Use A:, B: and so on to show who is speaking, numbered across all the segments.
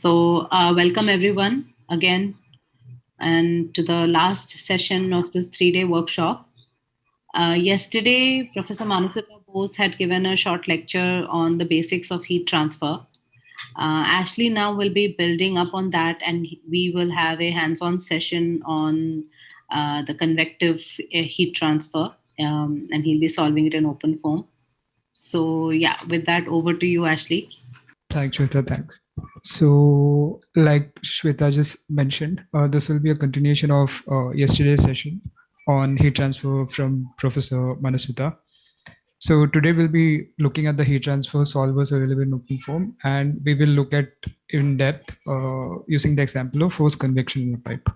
A: Welcome everyone again and to the last session of this 3-day workshop. Yesterday, Professor Manasika Bose had given a short lecture on the basics of heat transfer. Ashley now will be building up on that, and we will have a hands on session on the convective heat transfer, and he'll be solving it in open form. So, yeah, with that, over to you, Ashley.
B: Thanks, Shweta. Thanks. So, like Shweta just mentioned, this will be a continuation of yesterday's session on heat transfer from Professor Manaswita. So today we'll be looking at the heat transfer solvers available in OpenFOAM, and we will look at in depth using the example of forced convection in a pipe.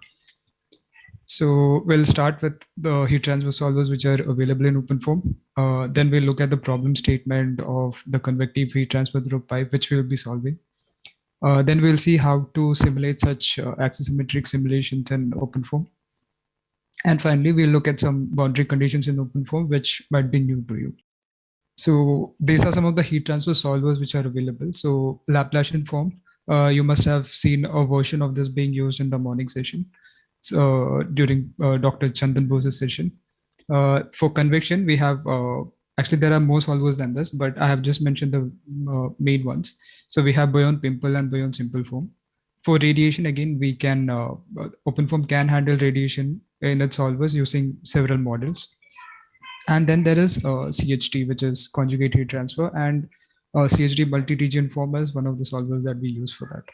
B: So we'll start with the heat transfer solvers which are available in OpenFOAM. Then we'll look at the problem statement of the convective heat transfer through a pipe, which we'll be solving. Then we'll see how to simulate such axisymmetric simulations in OpenFOAM. And finally, we'll look at some boundary conditions in OpenFOAM, which might be new to you. So these are some of the heat transfer solvers which are available. So Laplacian form, you must have seen a version of this being used in the morning session during Dr. Chandan Bose's session. For convection, we have, actually there are more solvers than this, but I have just mentioned the main ones. So we have Boyon-Pimple and Boyon-Simple form. For radiation, again, we can, OpenFOAM can handle radiation in its solvers using several models. And then there is CHT, which is conjugate heat transfer, and CHD multi-region form is one of the solvers that we use for that.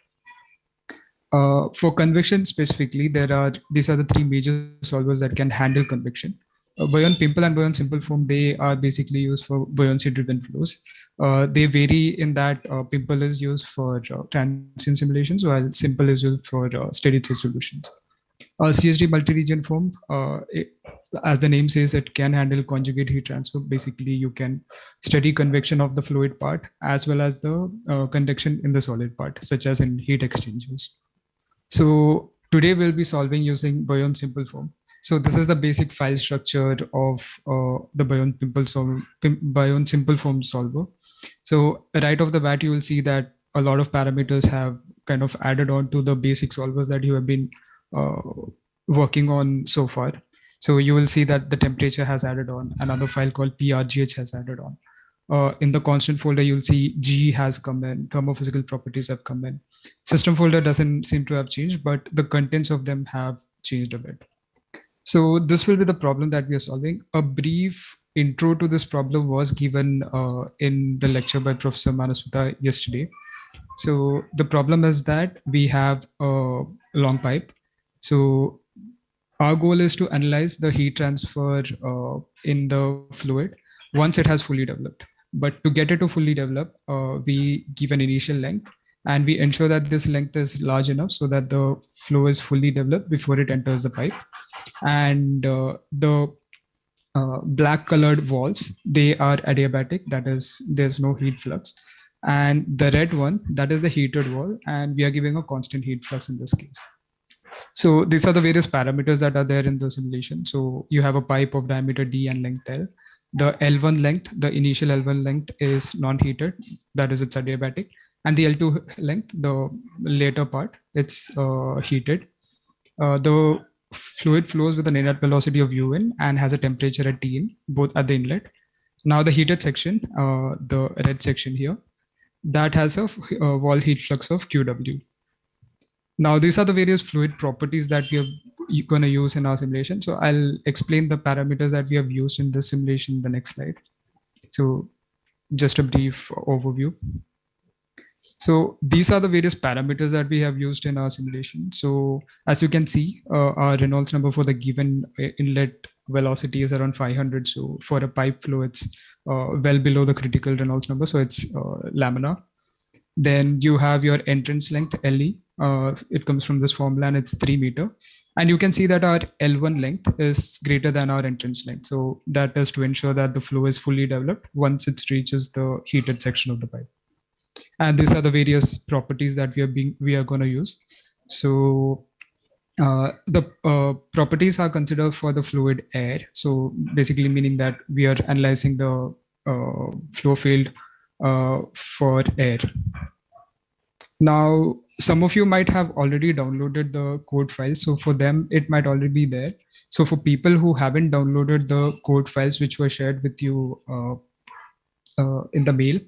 B: For convection specifically, these are the three major solvers that can handle convection. Boyon-Pimple and Boyon-Simple form, they are basically used for buoyancy-driven flows. They vary in that Pimple is used for transient simulations, while Simple is used for steady-state solutions. CHD multi-region form, as the name says, it can handle conjugate heat transfer. Basically, you can study convection of the fluid part as well as the conduction in the solid part, such as in heat exchangers. So today we'll be solving using Boyon-Simple form. So this is the basic file structure of the Boyon-Simple form solver. So right off the bat, you will see that a lot of parameters have kind of added on to the basic solvers that you have been working on so far. So you will see that the temperature has added on, another file called PRGH has added on. In the constant folder, you'll see G has come in, thermophysical properties have come in. System folder doesn't seem to have changed, but the contents of them have changed a bit. So this will be the problem that we are solving. A brief intro to this problem was given in the lecture by Professor Manaswita yesterday. So the problem is that we have a long pipe. So our goal is to analyze the heat transfer in the fluid once it has fully developed. But to get it to fully develop, we give an initial length and we ensure that this length is large enough so that the flow is fully developed before it enters the pipe. And the black colored walls, they are adiabatic, that is, there's no heat flux. And the red one, that is the heated wall, and we are giving a constant heat flux in this case. So these are the various parameters that are there in the simulation. So you have a pipe of diameter D and length L. The L1 length, the initial L1 length is non-heated, that is it's adiabatic. And the L2 length, the later part, it's heated. The fluid flows with an inlet velocity of un and has a temperature at Tn, both at the inlet. Now the heated section, the red section here, that has a wall heat flux of Qw. Now these are the various fluid properties that we are going to use in our simulation. So I'll explain the parameters that we have used in this simulation in the next slide. So just a brief overview. So these are the various parameters that we have used in our simulation. So as you can see, our Reynolds number for the given inlet velocity is around 500. So for a pipe flow, it's well below the critical Reynolds number. So it's laminar. Then you have your entrance length, LE. It comes from this formula and it's 3 meters. And you can see that our L1 length is greater than our entrance length. So that is to ensure that the flow is fully developed once it reaches the heated section of the pipe. And these are the various properties that we are going to use. So the properties are considered for the fluid air. So basically meaning that we are analyzing the flow field for air. Now, some of you might have already downloaded the code files. So for them, it might already be there. So for people who haven't downloaded the code files which were shared with you in the mail,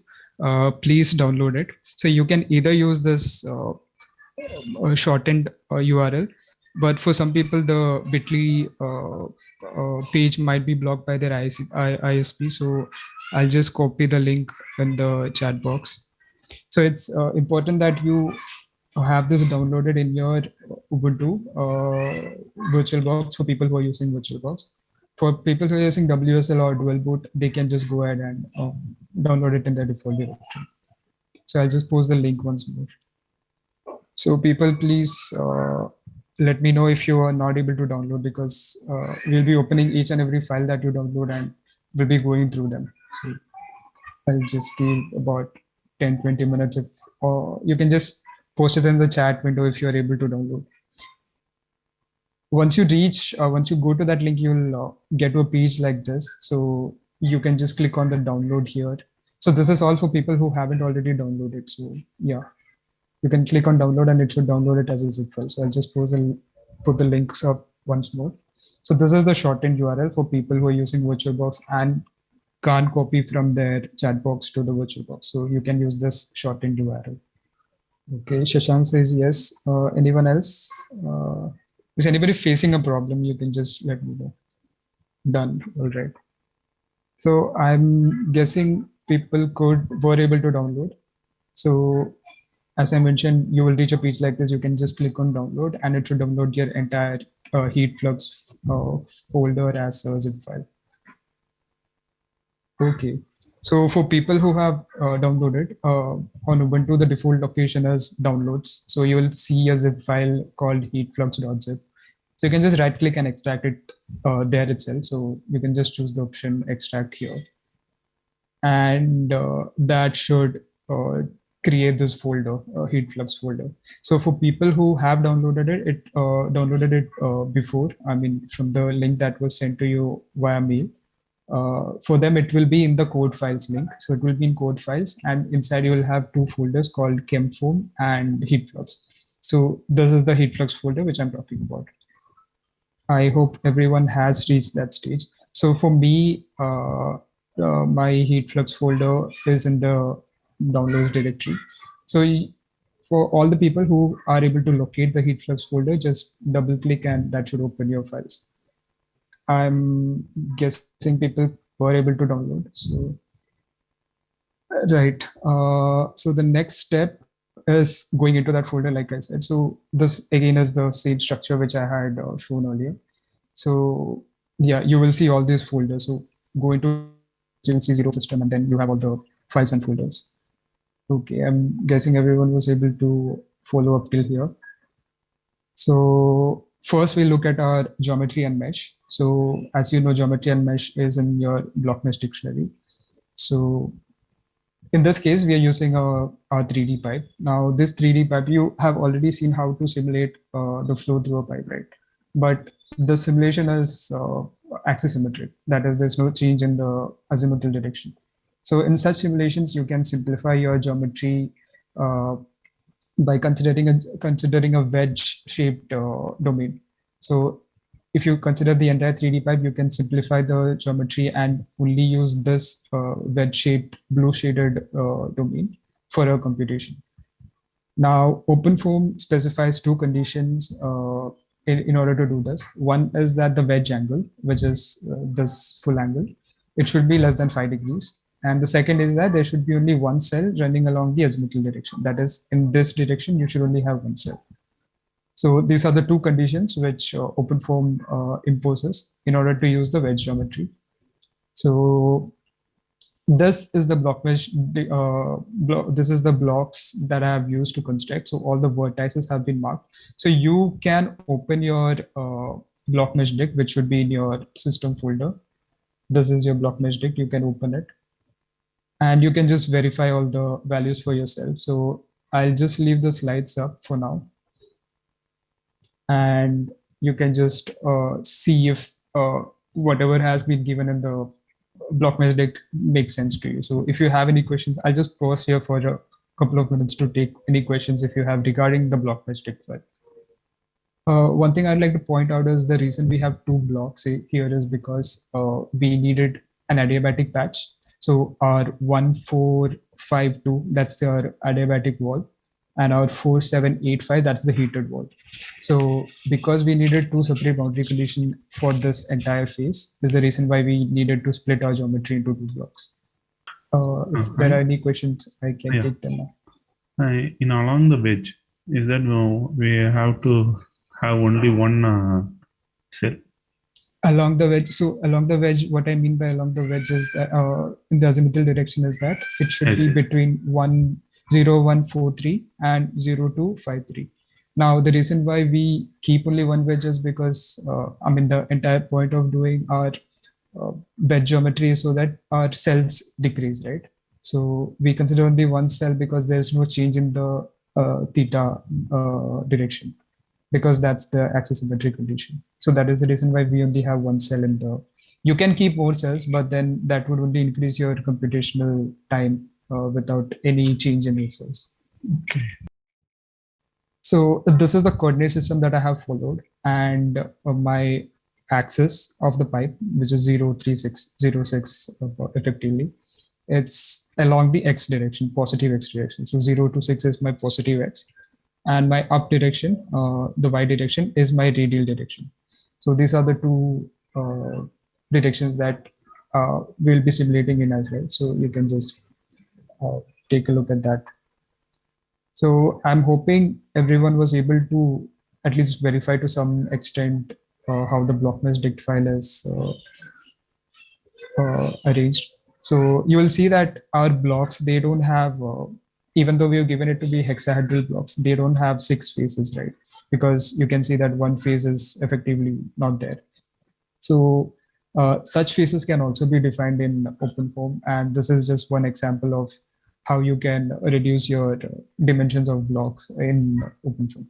B: please download it. So you can either use this shortened URL, but for some people, the Bitly page might be blocked by their ISP. So I'll just copy the link in the chat box. So it's important that you have this downloaded in your Ubuntu VirtualBox for people who are using VirtualBox. For people who are using WSL or dual boot, they can just go ahead and download it in their default directory. So I'll just post the link once more. So people, please let me know if you are not able to download, because we'll be opening each and every file that you download and we'll be going through them. So I'll just give about 10-20 minutes, if or you can just post it in the chat window if you're able to download. Once you go to that link, you'll get to a page like this. So you can just click on the download here. So this is all for people who haven't already downloaded. So yeah, you can click on download and it should download it as a zip file. So I'll just put the links up once more. So this is the shortened URL for people who are using VirtualBox and can't copy from their chat box to the VirtualBox. So you can use this shortened URL. Okay, Shashank says yes. Anyone else? Is anybody facing a problem? You can just let me know. Done. All right. So I'm guessing people were able to download. So as I mentioned, you will reach a page like this. You can just click on download and it should download your entire HeatFlux folder as a zip file. Okay. So for people who have downloaded on Ubuntu, the default location is downloads. So you will see a zip file called heatflux.zip. So you can just right click and extract it there itself. So you can just choose the option extract here. And that should create this folder, HeatFlux folder. So for people who have downloaded it, before, I mean, from the link that was sent to you via mail, for them, it will be in the code files link. So it will be in code files, and inside you will have two folders called ChemFoam and HeatFlux. So this is the HeatFlux folder which I'm talking about. I hope everyone has reached that stage. So for me, my HeatFlux folder is in the downloads directory. So for all the people who are able to locate the HeatFlux folder, just double click and that should open your files. I'm guessing people were able to download. So, right. So the next step is going into that folder, like I said. So this again is the same structure which I had shown earlier. So yeah, you will see all these folders. So go into Zero system, and then you have all the files and folders. Okay, I'm guessing everyone was able to follow up till here. So first we'll look at our geometry and mesh. So as you know, geometry and mesh is in your BlockMesh dictionary. So in this case, we are using our 3D pipe. Now this 3D pipe, you have already seen how to simulate the flow through a pipe, right? But the simulation is axisymmetric. That is, there's no change in the azimuthal direction. So in such simulations, you can simplify your geometry by considering a wedge-shaped domain. So if you consider the entire 3D pipe, you can simplify the geometry and only use this wedge-shaped blue shaded domain for a computation. Now, OpenFOAM specifies two conditions in order to do this. One is that the wedge angle, which is this full angle, it should be less than 5 degrees. And the second is that there should be only one cell running along the azimuthal direction. That is, in this direction, you should only have one cell. So these are the two conditions which OpenFOAM imposes in order to use the wedge geometry. So this is the BlockMesh. This is the blocks that I have used to construct. So all the vertices have been marked. So you can open your BlockMesh dict, which should be in your system folder. This is your BlockMesh dict. You can open it, and you can just verify all the values for yourself. So I'll just leave the slides up for now, and you can just see if whatever has been given in the BlockMesh dict makes sense to you. So if you have any questions, I'll just pause here for couple of minutes to take any questions if you have regarding the block mesh dict file. One thing I'd like to point out is the reason we have two blocks here is because we needed an adiabatic patch. So our 1452, that's our adiabatic wall, and our 4785, that's the heated wall. So because we needed two separate boundary conditions for this entire phase, is the reason why we needed to split our geometry into two blocks. If there are any questions, I can take them now.
C: In along the wedge, is that we have to have only one cell?
B: Along the wedge. So along the wedge, what I mean by along the wedge is that in the azimuthal direction is that it should be between 10143 and 0253. Now, the reason why we keep only one wedge is because, I mean, the entire point of doing our wedge geometry is so that our cells decrease, right? So we consider only one cell because there's no change in the theta direction, because that's the axis symmetry condition. So that is the reason why we only have one cell in the, you can keep more cells, but then that would only increase your computational time without any change in your cells.
C: Okay.
B: So this is the coordinate system that I have followed, and my axis of the pipe, which is 03606 effectively, it's along the x direction, positive x direction. So 0 to 6 is my positive x, and my up direction, the y direction, is my radial direction. So these are the two directions that we'll be simulating in as well. So you can just take a look at that. So I'm hoping everyone was able to at least verify to some extent how the block mesh dict file is arranged. So you will see that our blocks, they don't have, even though we have given it to be hexahedral blocks, they don't have 6 faces, right? Because you can see that one phase is effectively not there. So such faces can also be defined in OpenFOAM. And this is just one example of how you can reduce your dimensions of blocks in OpenFOAM.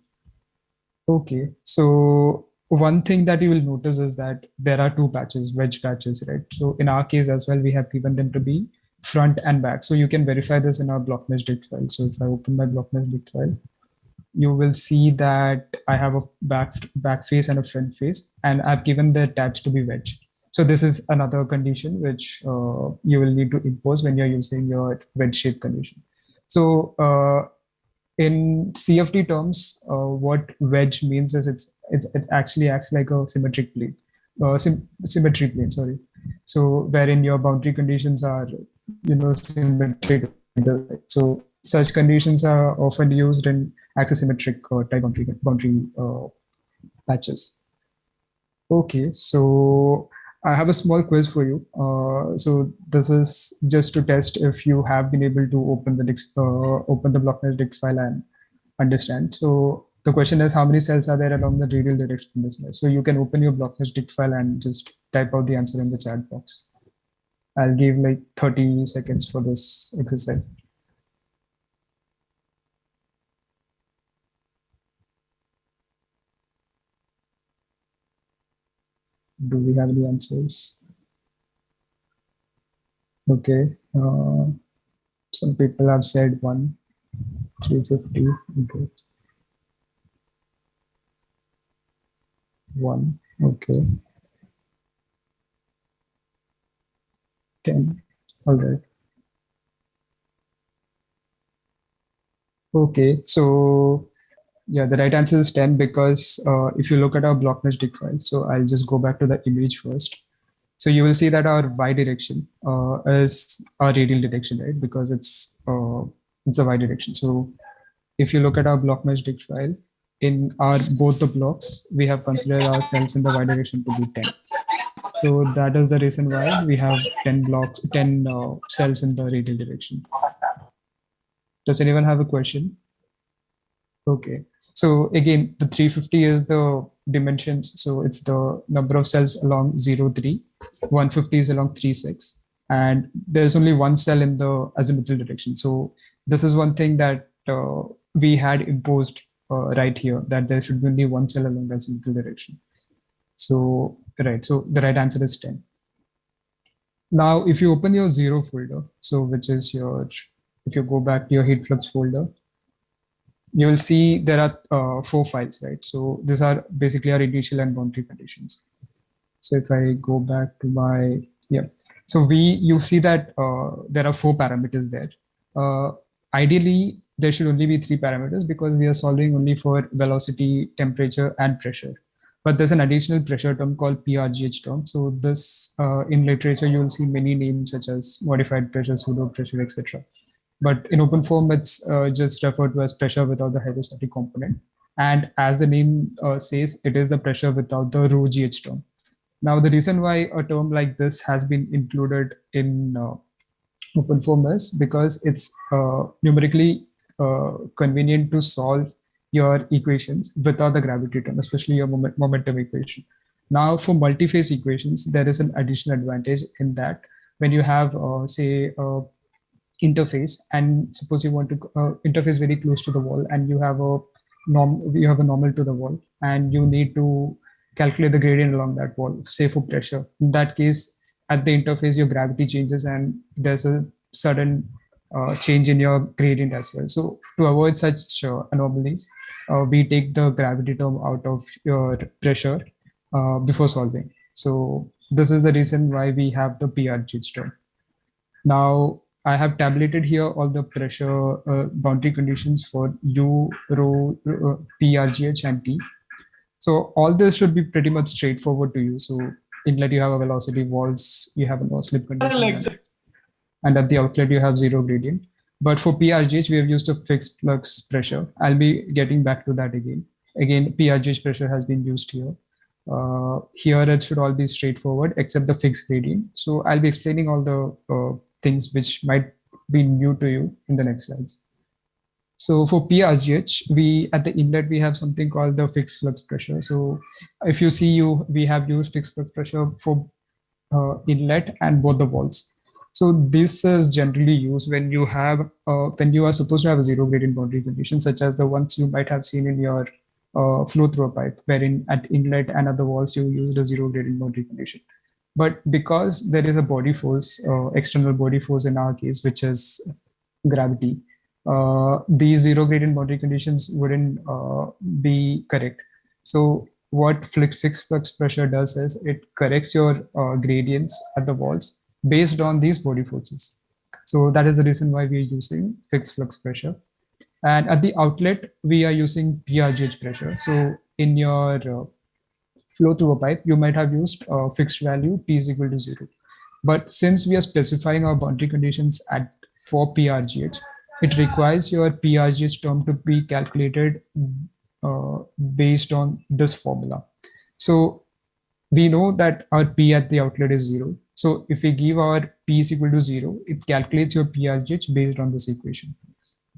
B: Okay, so one thing that you will notice is that there are two patches, wedge patches, right? So in our case as well, we have given them to be front and back. So you can verify this in our block mesh dict file. So if I open my block mesh dict file, you will see that I have a back face and a front face, and I've given the attach to be wedge. So this is another condition which you will need to impose when you're using your wedge shape condition. So in CFD terms, what wedge means is it actually acts like a symmetric plane, symmetry plane. Sorry. So wherein your boundary conditions are, symmetric. So such conditions are often used in axisymmetric type boundary patches. Okay, so I have a small quiz for you. So this is just to test if you have been able to open the block mesh dict file and understand. So the question is, how many cells are there along the radial direction in this mesh? So you can open your block mesh dict file and just type out the answer in the chat box. I'll give like 30 seconds for this exercise. Do we have any answers? Okay. Some people have said 350. Okay. 1. Okay. 10. All right. Okay. So yeah, the right answer is 10 because if you look at our block mesh dict file, so I'll just go back to the image first. So you will see that our y direction is our radial direction, right? Because it's the y direction. So if you look at our block mesh dict file, in our both the blocks, we have considered our cells in the y direction to be 10. So that is the reason why we have 10 cells in the radial direction. Does anyone have a question? Okay. So again, the 350 is the dimensions. So it's the number of cells along 0, 3. 150 is along 3, 6. And there's only one cell in the azimuthal direction. So this is one thing that we had imposed right here, that there should be only one cell along the azimuthal direction. So, right. So the right answer is 10. Now, if you open your 0 folder, so which is your if you go back to your heat flux folder, you will see there are 4 files, right? So these are basically our initial and boundary conditions. So if I go back to my, yeah, so you see that there are 4 parameters there. Ideally, there should only be 3 parameters because we are solving only for velocity, temperature, and pressure. But there's an additional pressure term called PRGH term. So this in literature, you will see many names such as modified pressure, pseudo pressure, etc. But in OpenFOAM, it's just referred to as pressure without the hydrostatic component. And as the name says, it is the pressure without the rho GH term. Now, the reason why a term like this has been included in OpenFOAM is because it's numerically convenient to solve your equations without the gravity term, especially your momentum equation. Now, for multi-phase equations, there is an additional advantage in that when you have, say, interface, and suppose you want to interface very close to the wall, and you have a normal to the wall, and you need to calculate the gradient along that wall, say for pressure. In that case, at the interface, your gravity changes, and there's a sudden change in your gradient as well. So to avoid such anomalies, we take the gravity term out of your pressure before solving. So this is the reason why we have the PRGH term. Now, I have tabulated here all the pressure boundary conditions for U, rho, PRGH, and T. So all this should be pretty much straightforward to you. So inlet, you have a velocity, walls, you have a no slip condition, and at the outlet, you have 0 gradient. But for PRGH, we have used a fixed flux pressure. I'll be getting back to that again. Again, PRGH pressure has been used here. Here, it should all be straightforward except the fixed gradient. So I'll be explaining all the things which might be new to you in the next slides. So for PRGH, we at the inlet, we have something called the fixed flux pressure. So if you see, we have used fixed flux pressure for inlet and both the walls. So this is generally used when you have when you are supposed to have a 0 gradient boundary condition, such as the ones you might have seen in your flow through a pipe, wherein at inlet and at the walls you use a 0 gradient boundary condition. But because there is a body force, external body force in our case, which is gravity, these 0 gradient boundary conditions wouldn't be correct. So what fixed flux pressure does is it corrects your gradients at the walls based on these body forces. So that is the reason why we are using fixed flux pressure. And at the outlet, we are using PRGH pressure. So in your flow through a pipe, you might have used a fixed value, P is equal to 0. But since we are specifying our boundary conditions for PRGH, it requires your PRGH term to be calculated based on this formula. So we know that our P at the outlet is 0. So if we give our P is equal to 0, it calculates your PRGH based on this equation.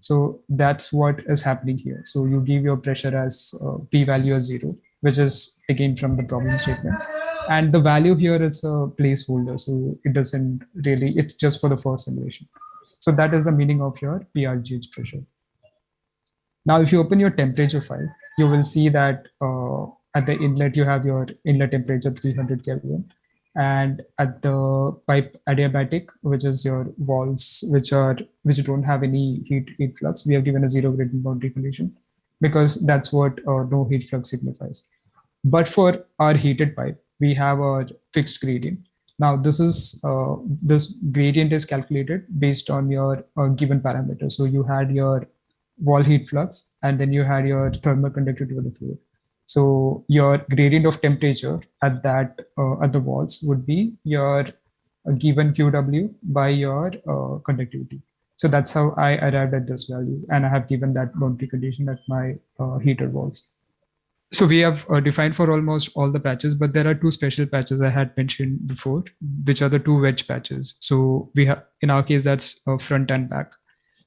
B: So that's what is happening here. So you give your pressure as P value as 0, which is again from the problem statement. And the value here is a placeholder. So it doesn't really, it's just for the first simulation. So that is the meaning of your PRGH pressure. Now, if you open your temperature file, you will see that at the inlet, you have your inlet temperature 300 Kelvin. And at the pipe adiabatic, which is your walls, which don't have any heat flux, we have given a 0 gradient boundary condition because that's what no heat flux signifies. But for our heated pipe, we have a fixed gradient. Now this gradient is calculated based on your given parameter. So you had your wall heat flux, and then you had your thermal conductivity of the fluid. So your gradient of temperature at the walls would be your given QW by your conductivity. So that's how I arrived at this value, and I have given that boundary condition at my heated walls. So we have defined for almost all the patches, but there are 2 special patches I had mentioned before, which are the 2 wedge patches. So we have, in our case, that's front and back.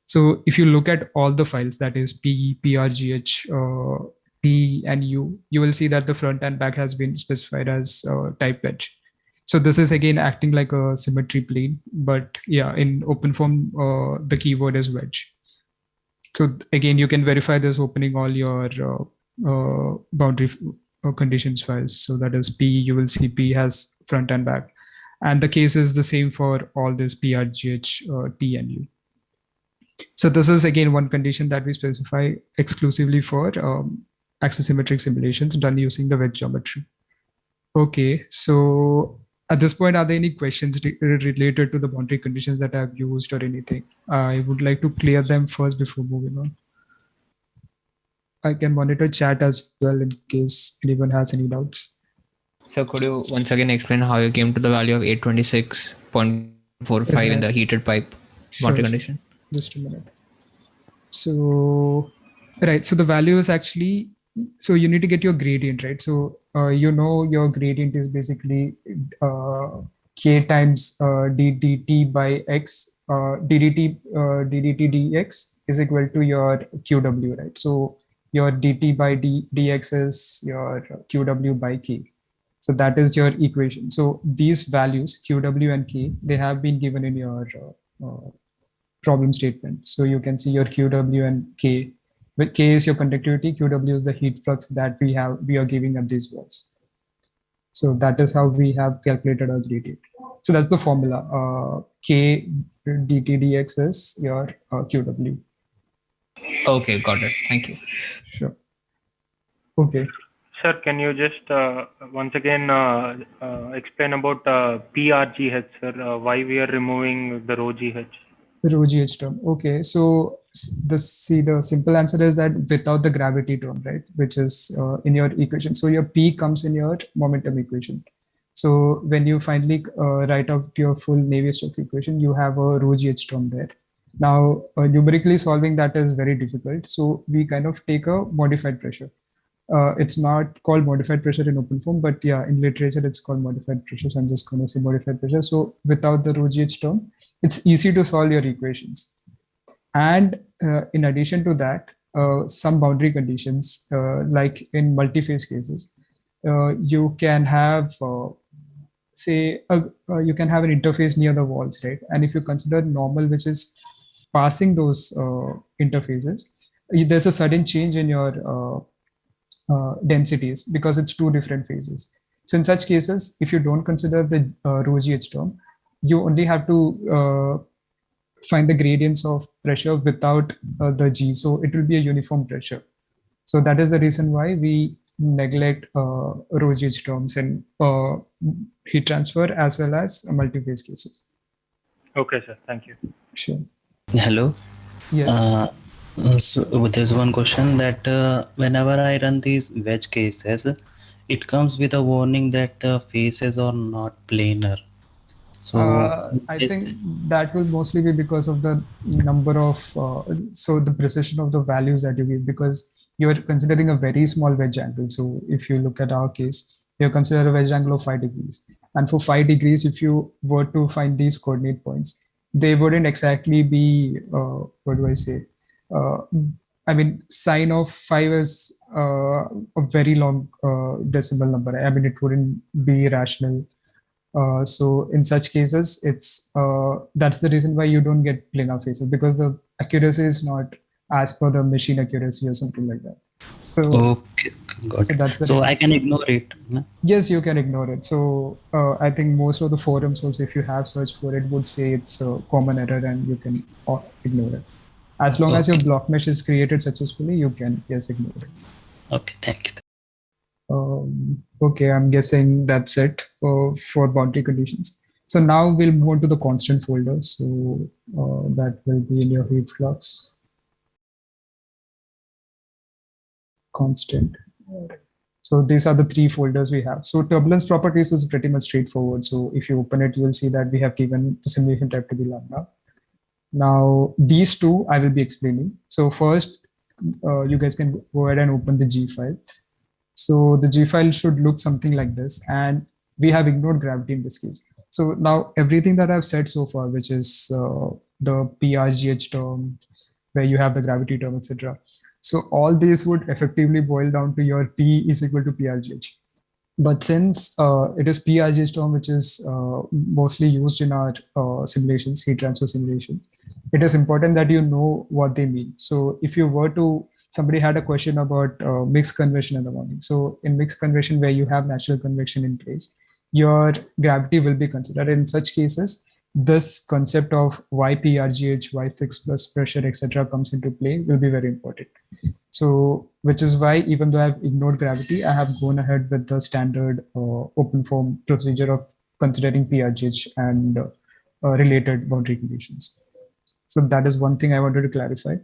B: So if you look at all the files, that is P, PRGH, P, and U, you will see that the front and back has been specified as type wedge. So this is again acting like a symmetry plane, but yeah, in OpenFOAM, the keyword is wedge. So again, you can verify this opening all your boundary conditions files. So that is P, you will see P has front and back. And the case is the same for all this PRGH, T, and U. So this is again one condition that we specify exclusively for axisymmetric simulations done using the wedge geometry. Okay, so at this point, are there any questions related to the boundary conditions that I've used or anything? I would like to clear them first before moving on. I can monitor chat as well in case anyone has any doubts.
D: So could you once again explain how you came to the value of 826.45 in the heated pipe boundary condition?
B: Just a minute. So, right. So the value is actually, so you need to get your gradient, right? So you know your gradient is basically k times ddt by x, ddt dx is equal to your qw, right? So your dt by dx is your qw by k. So that is your equation. So these values, qw and k, they have been given in your problem statement. So you can see your qw and k. With k is your conductivity, qw is the heat flux that we are giving at these walls. So that is how we have calculated our gradient. So that's the formula. K dt dx is your qw.
D: Okay, got it. Thank you.
B: Sure. Okay.
E: Sir, can you just once again explain about PRGH, sir? Why we are removing the rho GH?
B: The rho GH term. Okay, so the simple answer is that without the gravity term, right, which is in your equation. So your P comes in your momentum equation. So when you finally write out your full Navier-Stokes equation, you have a rho GH term there. Now, numerically solving that is very difficult. So we kind of take a modified pressure. It's not called modified pressure in OpenFOAM, but yeah, in literature, it's called modified pressure. So I'm just going to say modified pressure. So without the rho GH term, it's easy to solve your equations. And in addition to that, some boundary conditions, like in multi-phase cases, you can have, say, you can have an interface near the walls, right? And if you consider normal, which is passing those interfaces, there's a sudden change in your densities because it's two different phases. So in such cases, if you don't consider the rho GH term, you only have to find the gradients of pressure without the G. So it will be a uniform pressure. So that is the reason why we neglect rho GH terms in heat transfer as well as multi-phase cases.
E: Okay, sir. Thank you.
B: Sure.
F: Hello.
B: Yes.
F: So there's one question that whenever I run these wedge cases, it comes with a warning that the faces are not planar. So
B: I think that will mostly be because of the number of, so the precision of the values that you give, because you're considering a very small wedge angle. So if you look at our case, you consider a wedge angle of 5 degrees. And for 5 degrees, if you were to find these coordinate points, they wouldn't exactly be, what do I say? I mean, sine of 5 is a very long decimal number. I mean, it wouldn't be rational. So in such cases, it's that's the reason why you don't get planar faces, because the accuracy is not as per the machine accuracy or something like that. So
F: okay, got
B: so
F: it.
B: that's the
F: So
B: reason.
F: I can ignore it. No?
B: Yes, you can ignore it. So I think most of the forums also, if you have searched for it, would say it's a common error and you can ignore it. As long as your block mesh is created successfully, you can, yes, ignore it.
F: Okay, thank you.
B: Okay, I'm guessing that's it for boundary conditions. So now we'll move on to the constant folder. So that will be in your heat flux. Constant. So these are the 3 folders we have. So turbulence properties is pretty much straightforward. So if you open it, you will see that we have given the simulation type to be lambda. Now these 2 I will be explaining. So first, you guys can go ahead and open the G file. So the G file should look something like this, and we have ignored gravity in this case. So now everything that I've said so far, which is the PRGH term, where you have the gravity term, etc. So all these would effectively boil down to your P is equal to PRGH. But since it is PRGH term, which is mostly used in our simulations, heat transfer simulations, it is important that you know what they mean. So if you were to, somebody had a question about mixed convection in the morning. So in mixed convection, where you have natural convection in place, your gravity will be considered. In such cases, this concept of why PRGH, why fixed plus pressure, etc. comes into play will be very important. So, which is why even though I've ignored gravity, I have gone ahead with the standard open form procedure of considering PRGH and related boundary conditions. So that is one thing I wanted to clarify.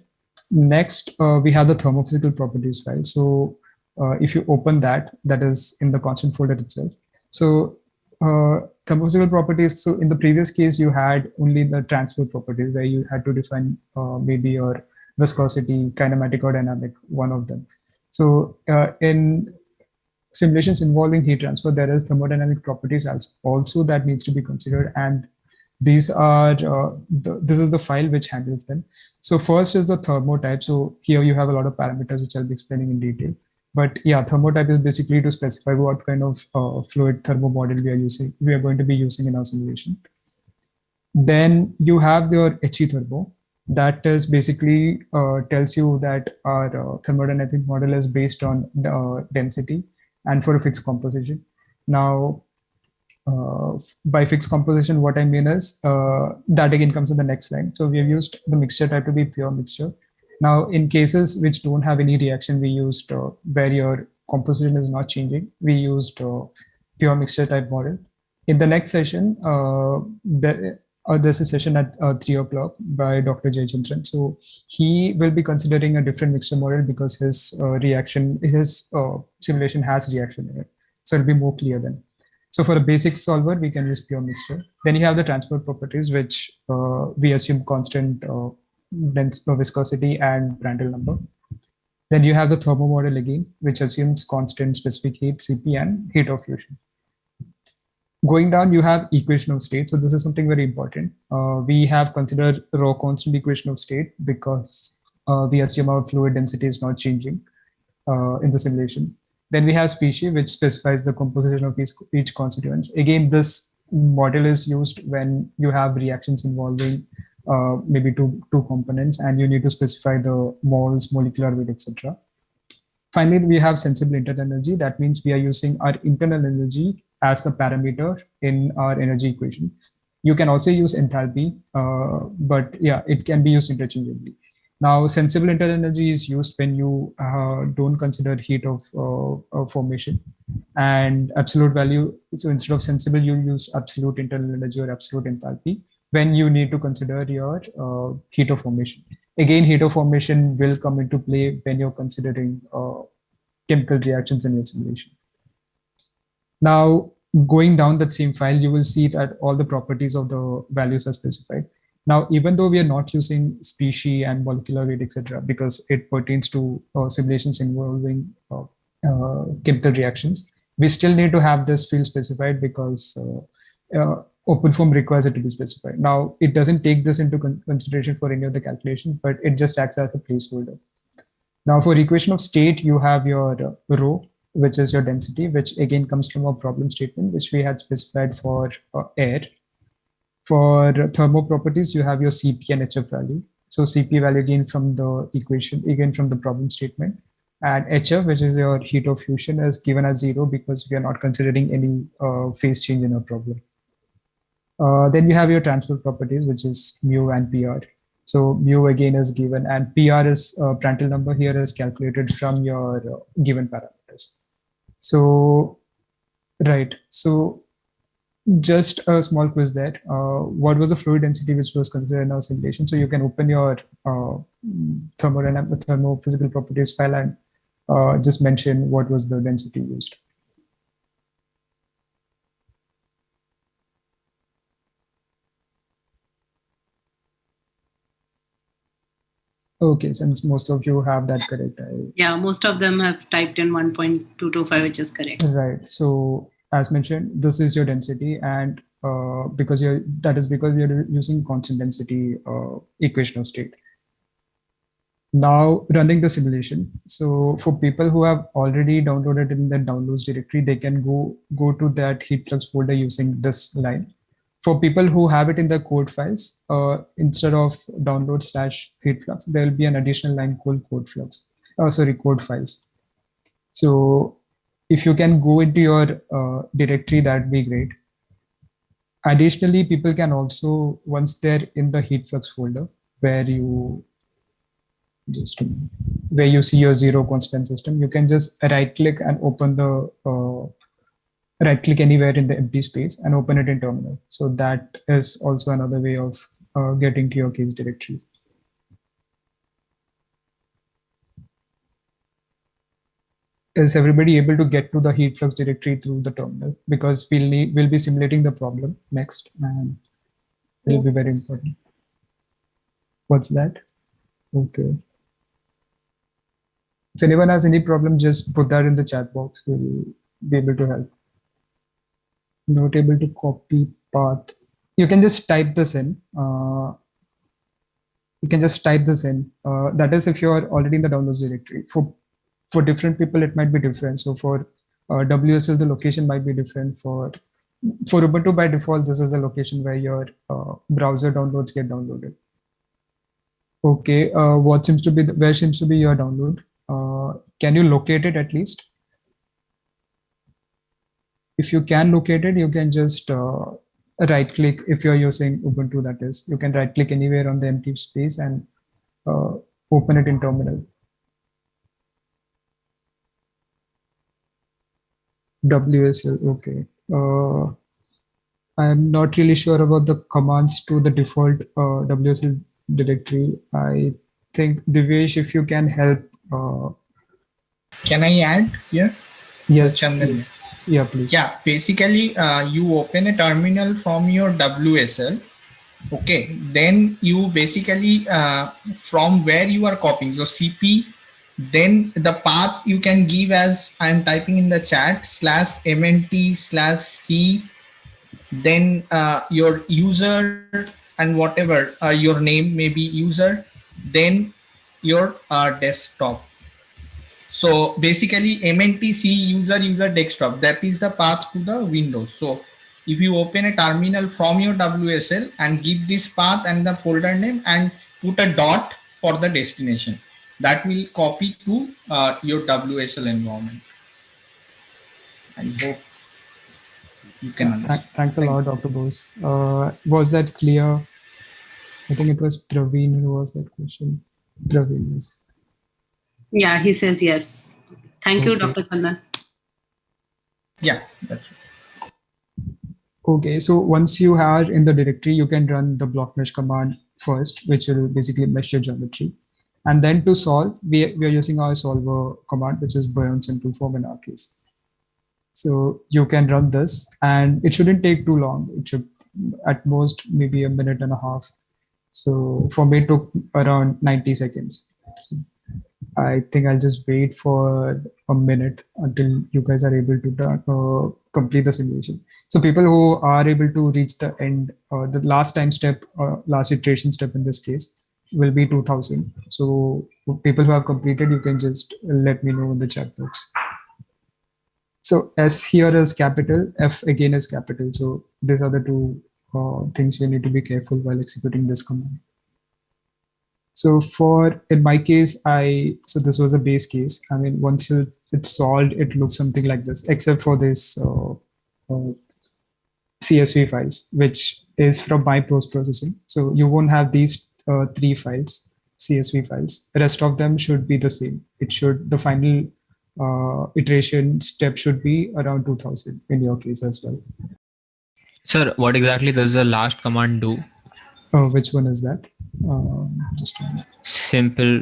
B: Next, we have the thermophysical properties file. So if you open that, that is in the constant folder itself. So thermophysical properties. So in the previous case, you had only the transfer properties where you had to define maybe your viscosity, kinematic or dynamic, one of them. So in simulations involving heat transfer, there is thermodynamic properties also that needs to be considered, and these are this is the file which handles them. So first is the thermotype. So here you have a lot of parameters which I'll be explaining in detail. But yeah, thermotype is basically to specify what kind of fluid thermo model we are going to be using in our simulation. Then you have your HE thermo. That is basically tells you that our thermodynamic model is based on density and for a fixed composition. Now, by fixed composition, what I mean is that again comes in the next line. So we have used the mixture type to be pure mixture. Now, in cases which don't have any reaction, we used where your composition is not changing, we used pure mixture type model. In the next session, there's a session at 3 o'clock by Dr. Jayachandran. So he will be considering a different mixture model because his simulation has reaction in it. So it'll be more clear then. So for a basic solver, we can use pure mixture. Then you have the transport properties, which we assume constant viscosity and Prandtl number. Then you have the thermo model again, which assumes constant specific heat, CP, and heat of fusion. Going down, you have equation of state. So this is something very important. We have considered rho constant equation of state because we assume our fluid density is not changing in the simulation. Then we have species, which specifies the composition of each constituents. Again, this model is used when you have reactions involving maybe two components, and you need to specify the moles, molecular weight, etc. Finally, we have sensible internal energy. That means we are using our internal energy as a parameter in our energy equation. You can also use enthalpy, but yeah, it can be used interchangeably. Now, sensible internal energy is used when you don't consider heat of formation and absolute value. So instead of sensible, you use absolute internal energy or absolute enthalpy when you need to consider your heat of formation. Again, heat of formation will come into play when you're considering chemical reactions in your simulation. Now, going down that same file, you will see that all the properties of the values are specified. Now, even though we are not using species and molecular weight, etc., because it pertains to simulations involving chemical reactions, we still need to have this field specified because OpenFOAM requires it to be specified. Now, it doesn't take this into consideration for any of the calculations, but it just acts as a placeholder. Now, for equation of state, you have your rho, which is your density, which again comes from a problem statement, which we had specified for air. For thermo properties, you have your CP and HF value. So CP value again from the equation, again from the problem statement. And HF, which is your heat of fusion, is given as 0 because we are not considering any phase change in our problem. Then you have your transfer properties, which is mu and PR. So mu again is given, and PR is Prandtl number here is calculated from your given parameters. So, right. So just a small quiz there. What was the fluid density which was considered in our simulation? So you can open your thermophysical properties file and just mention what was the density used. Okay, since most of you have that correct.
A: Yeah, most of them have typed in 1.225, which is correct.
B: Right. So as mentioned, this is your density, and because you're using constant density equation of state. Now running the simulation. So for people who have already downloaded in the downloads directory, they can go to that heat flux folder using this line. For people who have it in their code files, instead of download/heat flux, there will be an additional line called code files. So if you can go into your directory, that'd be great. Additionally, people can also, once they're in the heat flux folder, where you see your zero constant system, you can just right click and open the right click anywhere in the empty space and open it in terminal. So that is also another way of getting to your case directories. Is everybody able to get to the heat flux directory through the terminal? Because we'll be simulating the problem next, and it'll be very important. What's that? Okay. If anyone has any problem, just put that in the chat box. We'll be able to help. Not able to copy path. You can just type this in. That is if you're already in the downloads directory. For different people, it might be different. So for WSL, the location might be different. For Ubuntu, by default, this is the location where your browser downloads get downloaded. Okay, where seems to be your download? Can you locate it at least? If you can locate it, you can just right click. If you're using Ubuntu, that is, you can right click anywhere on the empty space and open it in terminal. WSL, okay. I'm not really sure about the commands to the default WSL directory. I think Divyesh, if you can help.
G: Can I add here?
B: Yes,
G: Chandan.
B: please. Yeah, please.
G: Yeah, basically you open a terminal from your WSL. Okay, then you basically from where you are copying, so CP, then the path you can give as I'm typing in the chat /mnt/c, then your user and whatever your name may be user, then your desktop. So basically mntc user desktop, that is the path to the Windows. So if you open a terminal from your WSL and give this path and the folder name and put a dot for the destination, that will copy to your WSL environment. I hope you can understand.
B: Thanks a lot, Dr. Bose. Was that clear? I think it was Praveen who was that question. Praveen, yes.
A: Yeah, he says yes. Thank you,
B: Okay.
A: Dr. Chandan.
G: Yeah, that's right.
B: Okay, so once you are in the directory, you can run the block mesh command first, which will basically mesh your geometry. And then to solve, we are using our solver command, which is Buoyant Simple Form in our case. So you can run this, and it shouldn't take too long. It should at most maybe a minute and a half. So for me, it took around 90 seconds. So I think I'll just wait for a minute until you guys are able to complete the simulation. So people who are able to reach the end, the last time step, last iteration step in this case, will be 2000. So people who have completed, you can just let me know in the chat box. So S here is capital, F again is capital. So these are the two things you need to be careful while executing this command. So in my case, so this was a base case. I mean, once it's solved, it looks something like this, except for this CSV files, which is from my post processing. So you won't have these 3 files, CSV files. The rest of them should be the same. The final iteration step should be around 2000 in your case as well.
D: Sir, what exactly does the last command do?
B: Which one is that? Just a minute.
D: Simple.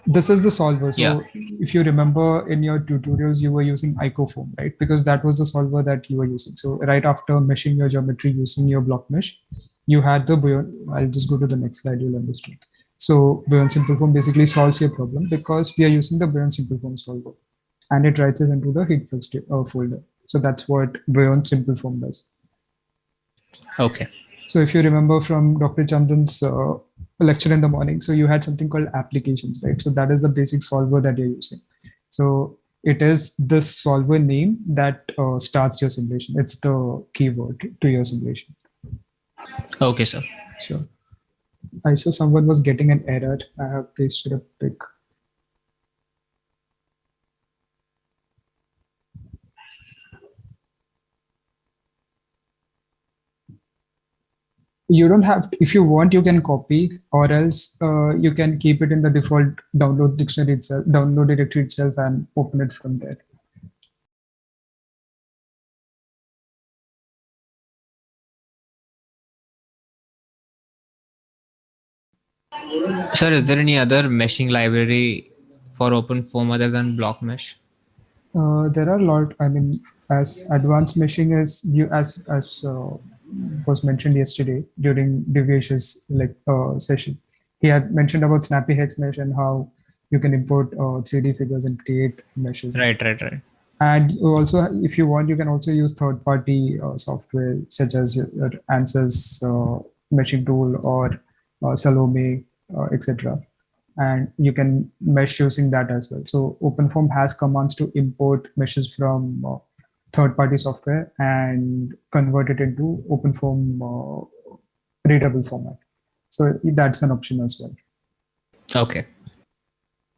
B: This is the solver. So
D: Yeah.
B: if you remember in your tutorials, you were using icofoam, right? Because that was the solver that you were using. So right after meshing your geometry using your block mesh, you had the Buoyant. I'll just go to the next slide, you'll understand. So Buoyant Simple Form basically solves your problem because we are using the Buoyant Simple Form solver, and it writes it into the heat flux folder. So that's what Buoyant Simple Form does.
D: Okay.
B: So if you remember from Dr. Chandan's lecture in the morning, so you had something called applications, right? So that is the basic solver that you're using. So it is this solver name that starts your simulation. It's the keyword to your simulation.
D: Okay, sir.
B: Sure. I saw someone was getting an error. I have pasted a pic. You don't have, if you want, you can copy, or else you can keep it in the default download dictionary itself, download directory itself, and open it from there.
D: Sir, is there any other meshing library for OpenFOAM other than BlockMesh?
B: There are a lot. I mean, as advanced meshing as you as was mentioned yesterday during Divyesh's session, he had mentioned about Snappy Hex Mesh and how you can import 3D figures and create meshes.
D: Right.
B: And you also, if you want, you can also use third-party software such as your Answers meshing tool or Salome, etc. And you can mesh using that as well. So OpenFOAM has commands to import meshes from third-party software and convert it into OpenFOAM readable format. So that's an option as well.
D: Okay.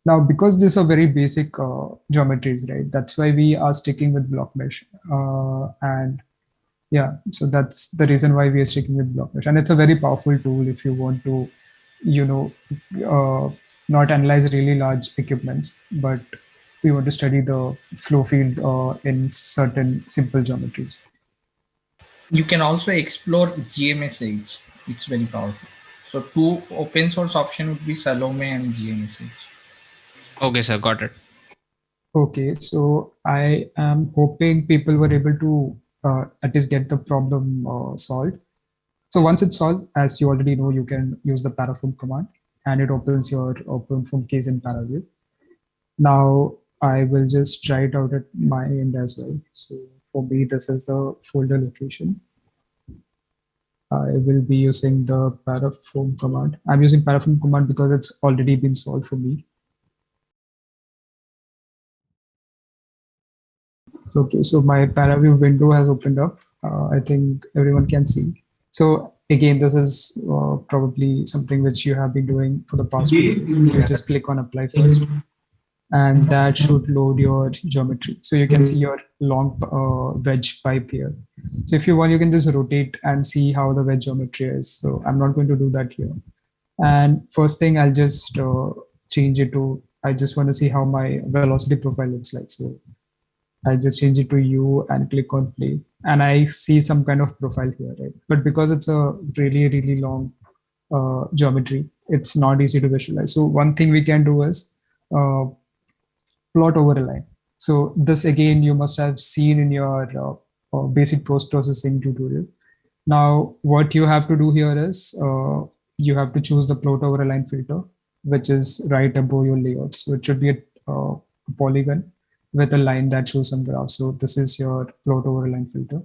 B: Now, because these are very basic geometries, right? That's why we are sticking with BlockMesh. And yeah, so that's the reason why we are sticking with BlockMesh. And it's a very powerful tool if you want to, not analyze really large equipments, but we want to study the flow field in certain simple geometries.
G: You can also explore GMSH. It's very powerful. So two open source option would be Salome and GMSH.
D: Okay, sir, got it.
B: Okay, so I am hoping people were able to at least get the problem solved. So once it's solved, as you already know, you can use the parafoam command and it opens your OpenFOAM case in ParaView. Now I will just try it out at my end as well. So for me, this is the folder location. I will be using the parafoam command. I'm using parafoam command because it's already been solved for me. Okay, so my ParaView window has opened up. I think everyone can see. So again, this is probably something which you have been doing for the past few days. You just click on apply first, and that should load your geometry. So you can see your long wedge pipe here. So if you want, you can just rotate and see how the wedge geometry is. So I'm not going to do that here. And first thing, I'll just change it to, I just want to see how my velocity profile looks like. So I just change it to U and click on play, and I see some kind of profile here, right? But because it's a really long geometry, it's not easy to visualize. So one thing we can do is plot over a line. So this again, you must have seen in your basic post-processing tutorial. Now, what you have to do here is you have to choose the plot over a line filter, which is right above your layout. So it should be a polygon with a line that shows some graph. So this is your plot over line filter.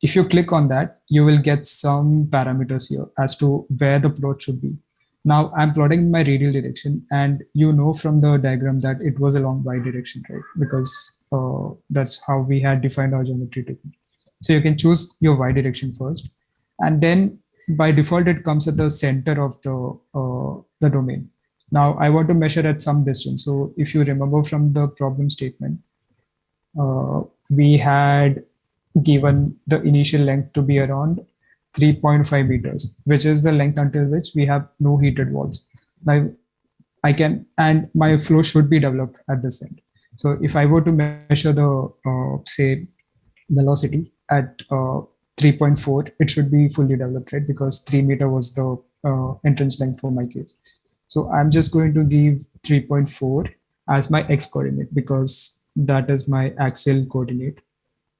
B: If you click on that, you will get some parameters here as to where the plot should be. Now I'm plotting in my radial direction, and you know from the diagram that it was along y direction, right? Because that's how we had defined our geometry technique. So you can choose your y direction first, and then by default it comes at the center of the domain. Now I want to measure at some distance. So if you remember from the problem statement, we had given the initial length to be around 3.5 meters, which is the length until which we have no heated walls. Now I can, and my flow should be developed at this end. So if I were to measure the, say, velocity at 3.4, it should be fully developed, right? Because 3 meter was the entrance length for my case. So I'm just going to give 3.4 as my x coordinate because that is my axial coordinate.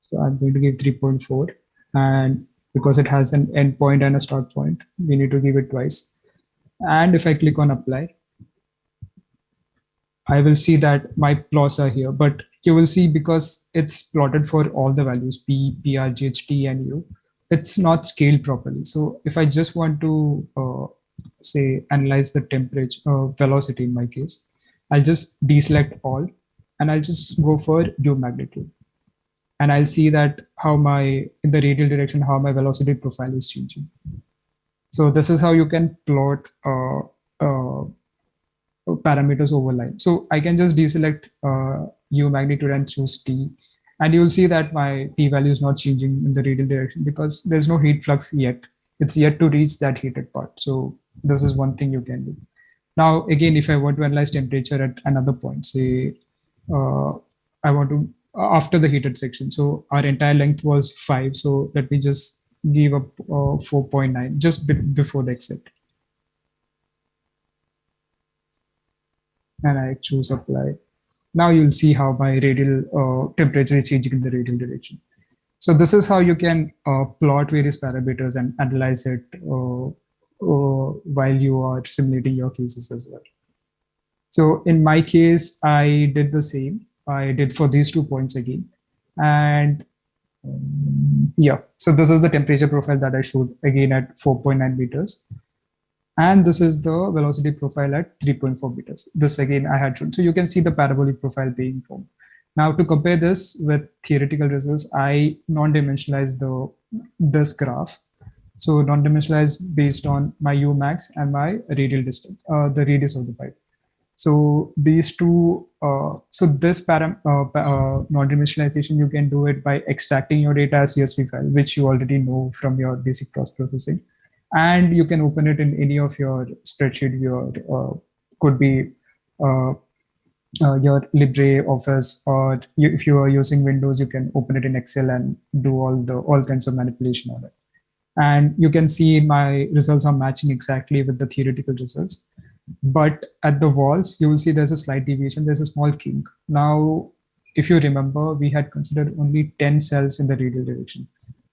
B: So I'm going to give 3.4, and because it has an end point and a start point, we need to give it twice. And if I click on apply, I will see that my plots are here, but you will see because it's plotted for all the values P, PR, GH, T, and U, it's not scaled properly. So if I just want to say analyze the temperature velocity in my case, I'll just deselect all and I'll just go for U magnitude, and I'll see that how my in the radial direction how my velocity profile is changing. So this is how you can plot parameters over line. So I can just deselect U magnitude and choose T, and you'll see that my T value is not changing in the radial direction because there's no heat flux yet. it's yet to reach that heated part. So this is one thing you can do. Now, again, if I want to analyze temperature at another point, say I want to after the heated section. So our entire length was 5. So let me just give up 4.9 just before the exit. And I choose apply. Now you'll see how my radial temperature is changing in the radial direction. So this is how you can plot various parameters and analyze it while you are simulating your cases as well. So in my case, I did the same. I did for these 2 points again. And yeah, so this is the temperature profile that I showed again at 4.9 meters. And this is the velocity profile at 3.4 meters. This again I had shown. So you can see the parabolic profile being formed. Now to compare this with theoretical results, I non-dimensionalized this graph. So non-dimensionalized based on my Umax and my radial distance, the radius of the pipe. So these two, so this non-dimensionalization, you can do it by extracting your data as CSV file, which you already know from your basic cross processing. And you can open it in any of your spreadsheet, could be your LibreOffice, or if you are using Windows, you can open it in Excel and do all kinds of manipulation on it. And you can see my results are matching exactly with the theoretical results. But at the walls, you will see there's a slight deviation. There's a small kink. Now, if you remember, we had considered only 10 cells in the radial direction.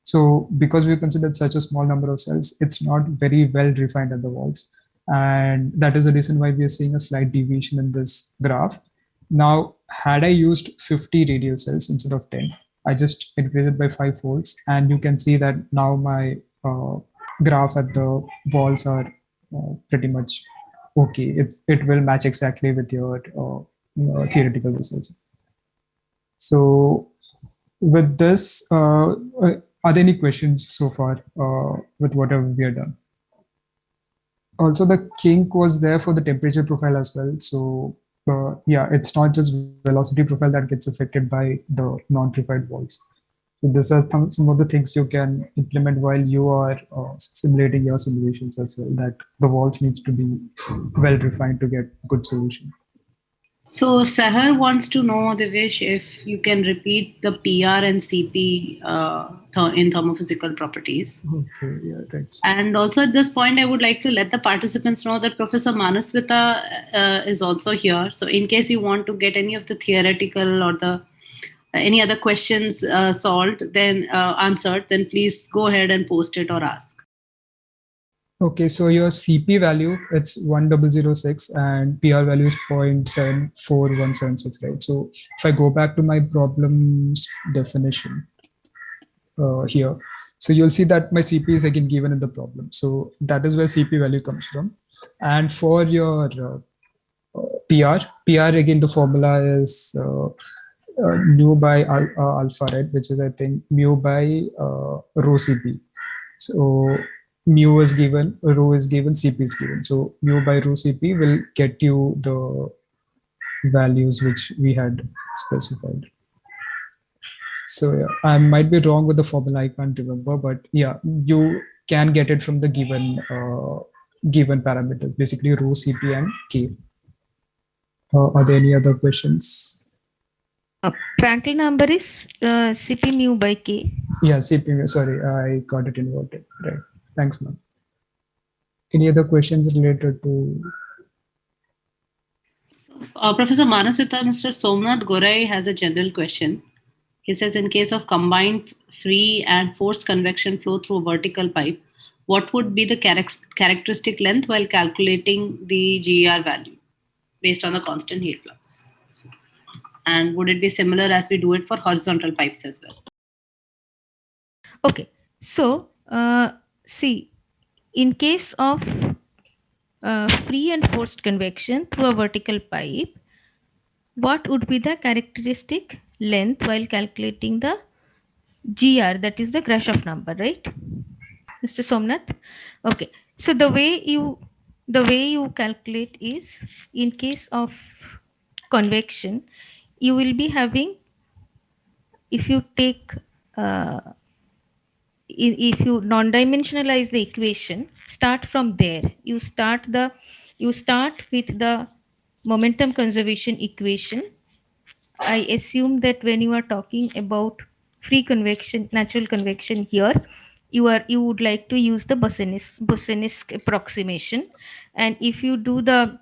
B: So because we considered such a small number of cells, it's not very well defined at the walls. And that is the reason why we are seeing a slight deviation in this graph. Now, had I used 50 radial cells instead of 10, I just increased it by 5 folds. And you can see that now my graph at the walls are pretty much okay. It will match exactly with your theoretical results. So with this, are there any questions so far with whatever we have done? Also, the kink was there for the temperature profile as well. So yeah, it's not just velocity profile that gets affected by the non-preferred walls. So these are some of the things you can implement while you are simulating your simulations as well, that the walls needs to be well refined to get good solution.
A: So Sahar wants to know, Divesh, if you can repeat the PR and CP in thermophysical properties.
B: Okay, yeah, right.
A: And also at this point, I would like to let the participants know that Professor Manaswita is also here. So in case you want to get any of the theoretical or any other questions solved, then answered, then please go ahead and post it or ask.
B: Okay, so your CP value, it's 1006 and PR value is 0.74176, right? So if I go back to my problems definition here, so you'll see that my CP is again given in the problem. So that is where CP value comes from. And for your PR again, the formula is mu by alpha, right? Which is, I think, mu by rho CP. So mu is given, rho is given, CP is given. So mu by rho CP will get you the values which we had specified. So yeah, I might be wrong with the formula, I can't remember, but yeah, you can get it from the given parameters, basically rho, CP, and K. Are there any other questions?
H: Prandtl number is CP mu by K.
B: Yeah, CP mu, sorry, I got it inverted, right. Thanks, ma'am. Any other questions related to?
A: Professor Manaswita, Mr. Somnath Gorai has a general question. He says, in case of combined free and forced convection flow through a vertical pipe, what would be the characteristic length while calculating the GER value based on the constant heat flux? And would it be similar as we do it for horizontal pipes as well?
H: Okay, so see, in case of free and forced convection through a vertical pipe, what would be the characteristic length while calculating the GR, that is the Grashof number, right, Mr. Somnath? Okay, so the way you calculate is, in case of convection, you will be having, if you take if you non-dimensionalize the equation, start from there. You start with the momentum conservation equation. I assume that when you are talking about free convection, natural convection here, you would like to use the Bosenisk approximation, and if you do the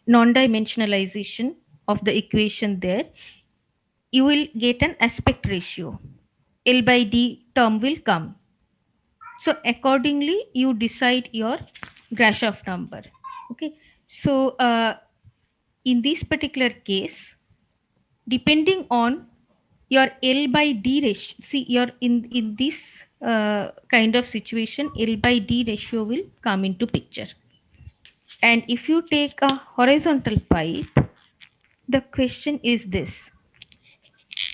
H: non-dimensionalization of the equation there, you will get an aspect ratio. L by D term will come. So accordingly, you decide your Grashof number. Okay. So in this particular case, depending on your L by D ratio, see, you're in this kind of situation, L by D ratio will come into picture. And if you take a horizontal pipe, the question is this: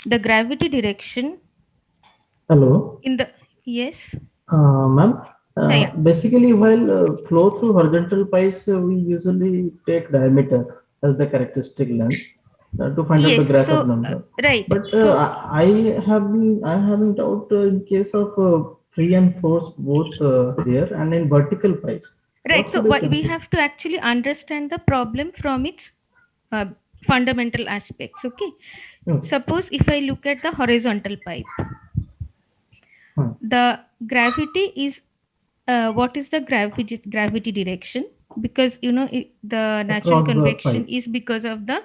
H: the gravity direction
I: Hello,
H: in the, yes,
I: ma'am.
H: yeah,
I: Basically, while flow through horizontal pipes, we usually take diameter as the characteristic length to find out the
H: yes.
I: Grashof
H: So
I: number.
H: right.
I: But
H: So
I: I having doubt in case of free and force both here and in vertical pipes.
H: right.
I: What
H: So
I: should I
H: we
I: consider?
H: have to actually understand the problem from its uh, fundamental aspects. Okay.
I: Okay.
H: Suppose if I look at the horizontal pipe, the gravity is what is the gravity direction? Because you know the natural
I: Across the
H: convection
I: pipe.
H: is because of the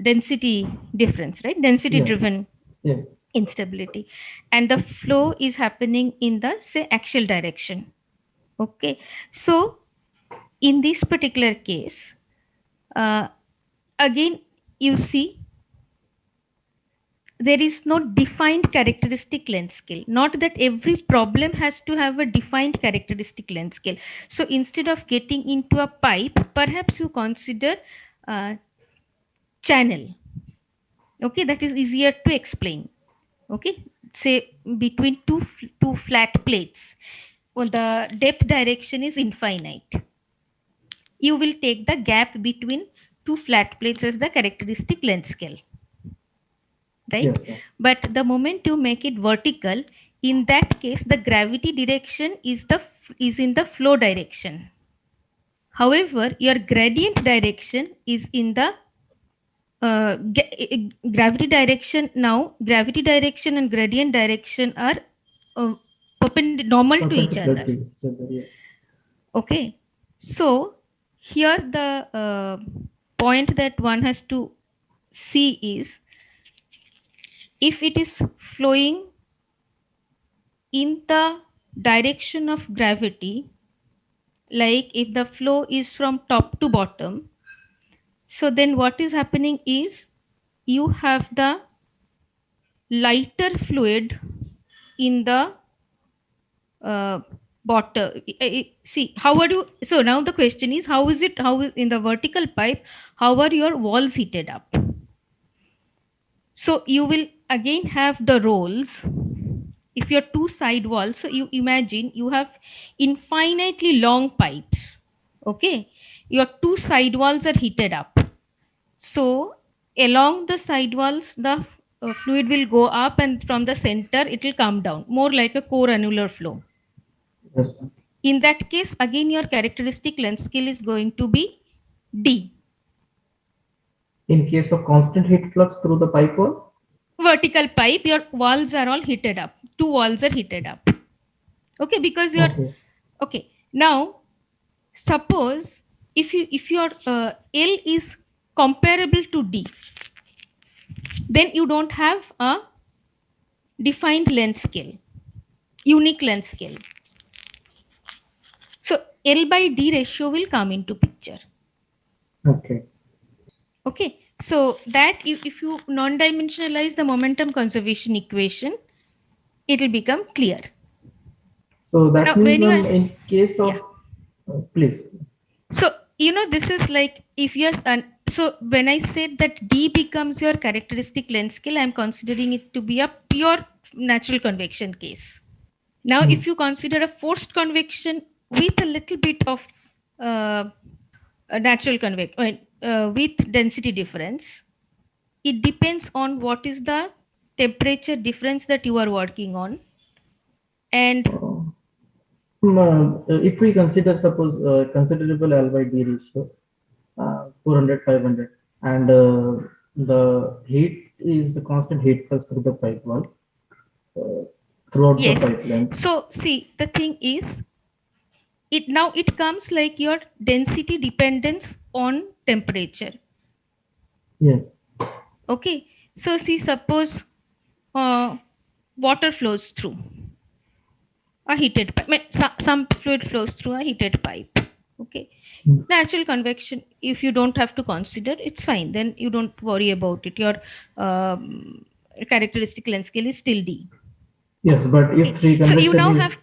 H: density difference, right? Density
I: Yeah.
H: driven
I: Yeah.
H: instability, and the flow is happening in the, say, axial direction. Okay, so in this particular case, again you see there is no defined characteristic length scale. Not that every problem has to have a defined characteristic length scale. So instead of getting into a pipe, perhaps you consider channel. Okay, that is easier to explain. Okay, say between two flat plates, when the depth direction is infinite, you will take the gap between two flat plates as the characteristic length scale, right?
I: Yes, sir.
H: But the moment you make it vertical, in that case the gravity direction is in the flow direction. However, your gradient direction is in the gravity direction. Now gravity direction and gradient direction are normal to each
I: Perpendicular
H: other.
I: to each other, yes.
H: Okay, so here the point that one has to see is, if it is flowing in the direction of gravity, like if the flow is from top to bottom, so then what is happening is you have the lighter fluid in the bottom. See, how are you? So now the question is, how in the vertical pipe, how are your walls heated up? So you will again have the rolls. If your two side walls, so you imagine you have infinitely long pipes. Okay, your two side walls are heated up. So along the side walls, the fluid will go up, and from the center it will come down, more like a core annular flow.
I: Yes, sir.
H: In that case, again your characteristic length scale is going to be D.
I: In case of constant heat flux through the pipe wall?
H: Vertical pipe, your walls are all heated up. Two walls are heated up. Okay, because you're okay. Now, suppose if your L is comparable to D, then you don't have a defined length scale, unique length scale. So L by D ratio will come into picture.
I: Okay.
H: Okay, so that if you non-dimensionalize the momentum conservation equation, it will become clear.
I: So that
H: Now,
I: means
H: when you
I: in case of, please.
H: So you know, this is like if you're so when I said that D becomes your characteristic length scale, I'm considering it to be a pure natural convection case. Now, if you consider a forced convection with a little bit of a natural convection with density difference, it depends on what is the temperature difference that you are working on. And
I: If we consider, suppose, considerable L by D ratio, 400, 500, and the heat is the constant heat flux through the pipe wall, throughout the
H: yes,
I: pipe length.
H: so see, the thing is, it comes like your density dependence on temperature.
I: Yes.
H: Okay, so see, suppose water flows through a heated pipe. I mean, some fluid flows through a heated pipe. Okay, natural convection, if you don't have to consider, it's fine, then you don't worry about it. Your characteristic length scale is still D.
I: Yes, but if free
H: So
I: convection
H: you now
I: is,
H: have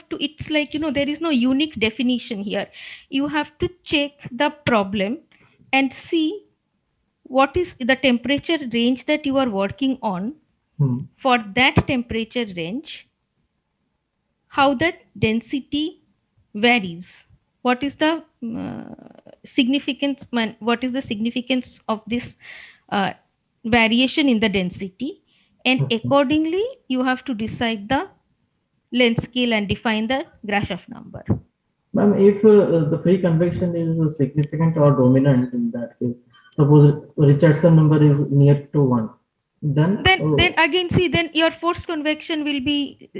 H: to, it's like, there is no unique definition here. You have to check the problem and see what is the temperature range that you are working on. For that temperature range, how that density varies. What is the significance? What is the significance of this variation in the density? And accordingly, you have to decide the length scale and define the Grashof number.
I: ma'am, if the free convection is significant or dominant in that case, suppose Richardson number is near to 1, then
H: then again, see, then your forced convection will be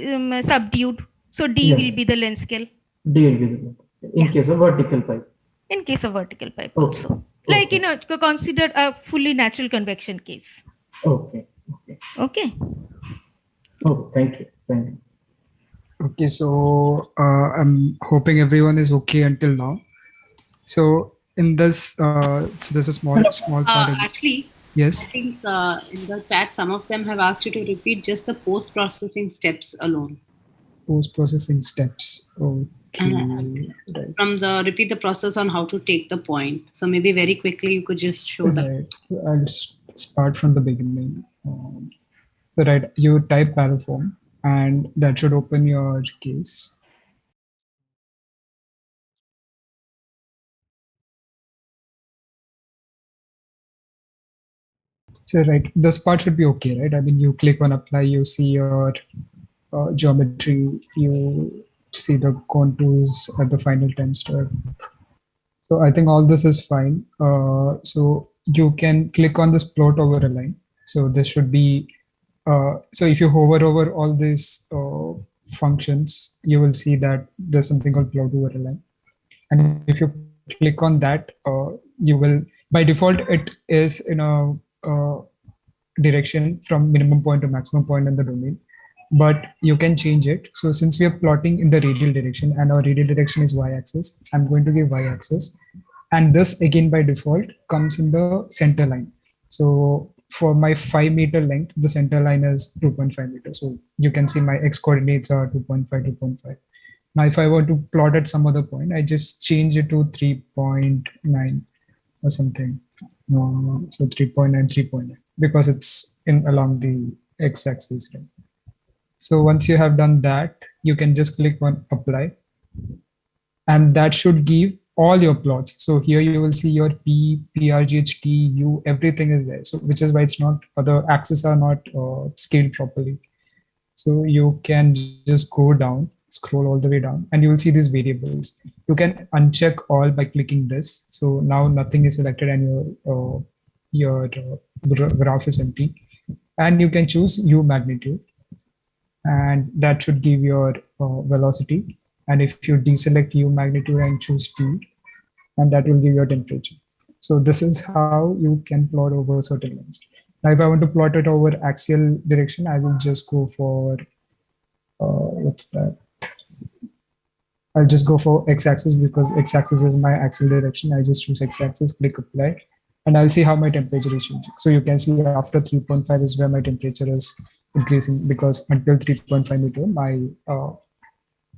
H: subdued. So D
I: Yes.
H: will be the length scale
I: D will be the length in case of vertical pipe.
H: in case of vertical pipe
I: Okay.
H: also. Like, consider a fully natural convection case.
I: Okay.
H: Okay.
I: Oh, thank you. Thank you.
B: Okay, so I'm hoping everyone is okay until now. So in this, so there's a small part.
A: Actually,
B: Yes.
A: I think in the chat, some of them have asked you to repeat just the post-processing steps alone.
B: Post-processing steps. Okay. Right.
A: From the repeat the process on how to take the point. So maybe very quickly you could just show that.
B: Right. I'll start from the beginning. So right, you type Paraform, and that should open your case. So right, this part should be okay, right? I mean, you click on apply, you see your geometry, you see the contours at the final time step. So I think all this is fine. So you can click on this plot over a line. So this should be, so if you hover over all these functions, you will see that there's something called plot over a line. And if you click on that, you will, by default, it is in a direction from minimum point to maximum point in the domain, but you can change it. So since we are plotting in the radial direction and our radial direction is y-axis, I'm going to give y-axis, and this again by default comes in the center line. So for my 5 meter length, the center line is 2.5 meters. So you can see my x coordinates are 2.5, 2.5. Now if I want to plot at some other point, I just change it to 3.9 or something. So 3.9, 3.9, because it's in along the x-axis, right? So once you have done that, you can just click on apply, and that should give all your plots. So here you will see your P, PRGH, T, U, everything is there. So which is why it's not, the axes are not scaled properly. So you can just go down, scroll all the way down, and you will see these variables. You can uncheck all by clicking this. So now nothing is selected and your graph is empty. And you can choose U magnitude, and that should give your velocity. And if you deselect U magnitude and choose T, and that will give your temperature. So this is how you can plot over certain lines. Now, if I want to plot it over axial direction, I will just go for, what's that? I'll just go for x-axis, because x-axis is my axial direction. I just choose x-axis, click apply, and I'll see how my temperature is changing. So you can see after 3.5 is where my temperature is increasing, because until 3.5 meter,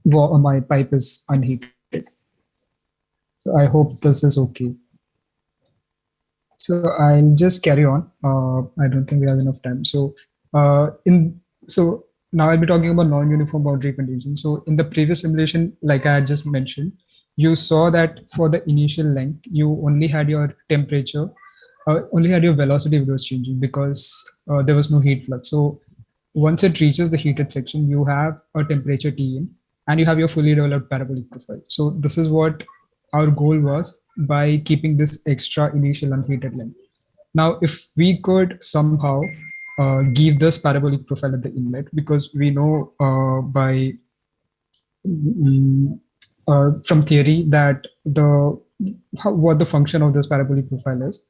B: my pipe is unheated. So I hope this is okay. So I'll just carry on. I don't think we have enough time. So so now I'll be talking about non-uniform boundary conditions. So in the previous simulation, like I had just mentioned, you saw that for the initial length, you only had your temperature, only had your velocity which was changing, because there was no heat flux. So once it reaches the heated section, you have a temperature Tn and you have your fully developed parabolic profile. So this is what our goal was by keeping this extra initial unheated length. Now, if we could somehow give this parabolic profile at the inlet, because we know by from theory that what the function of this parabolic profile is,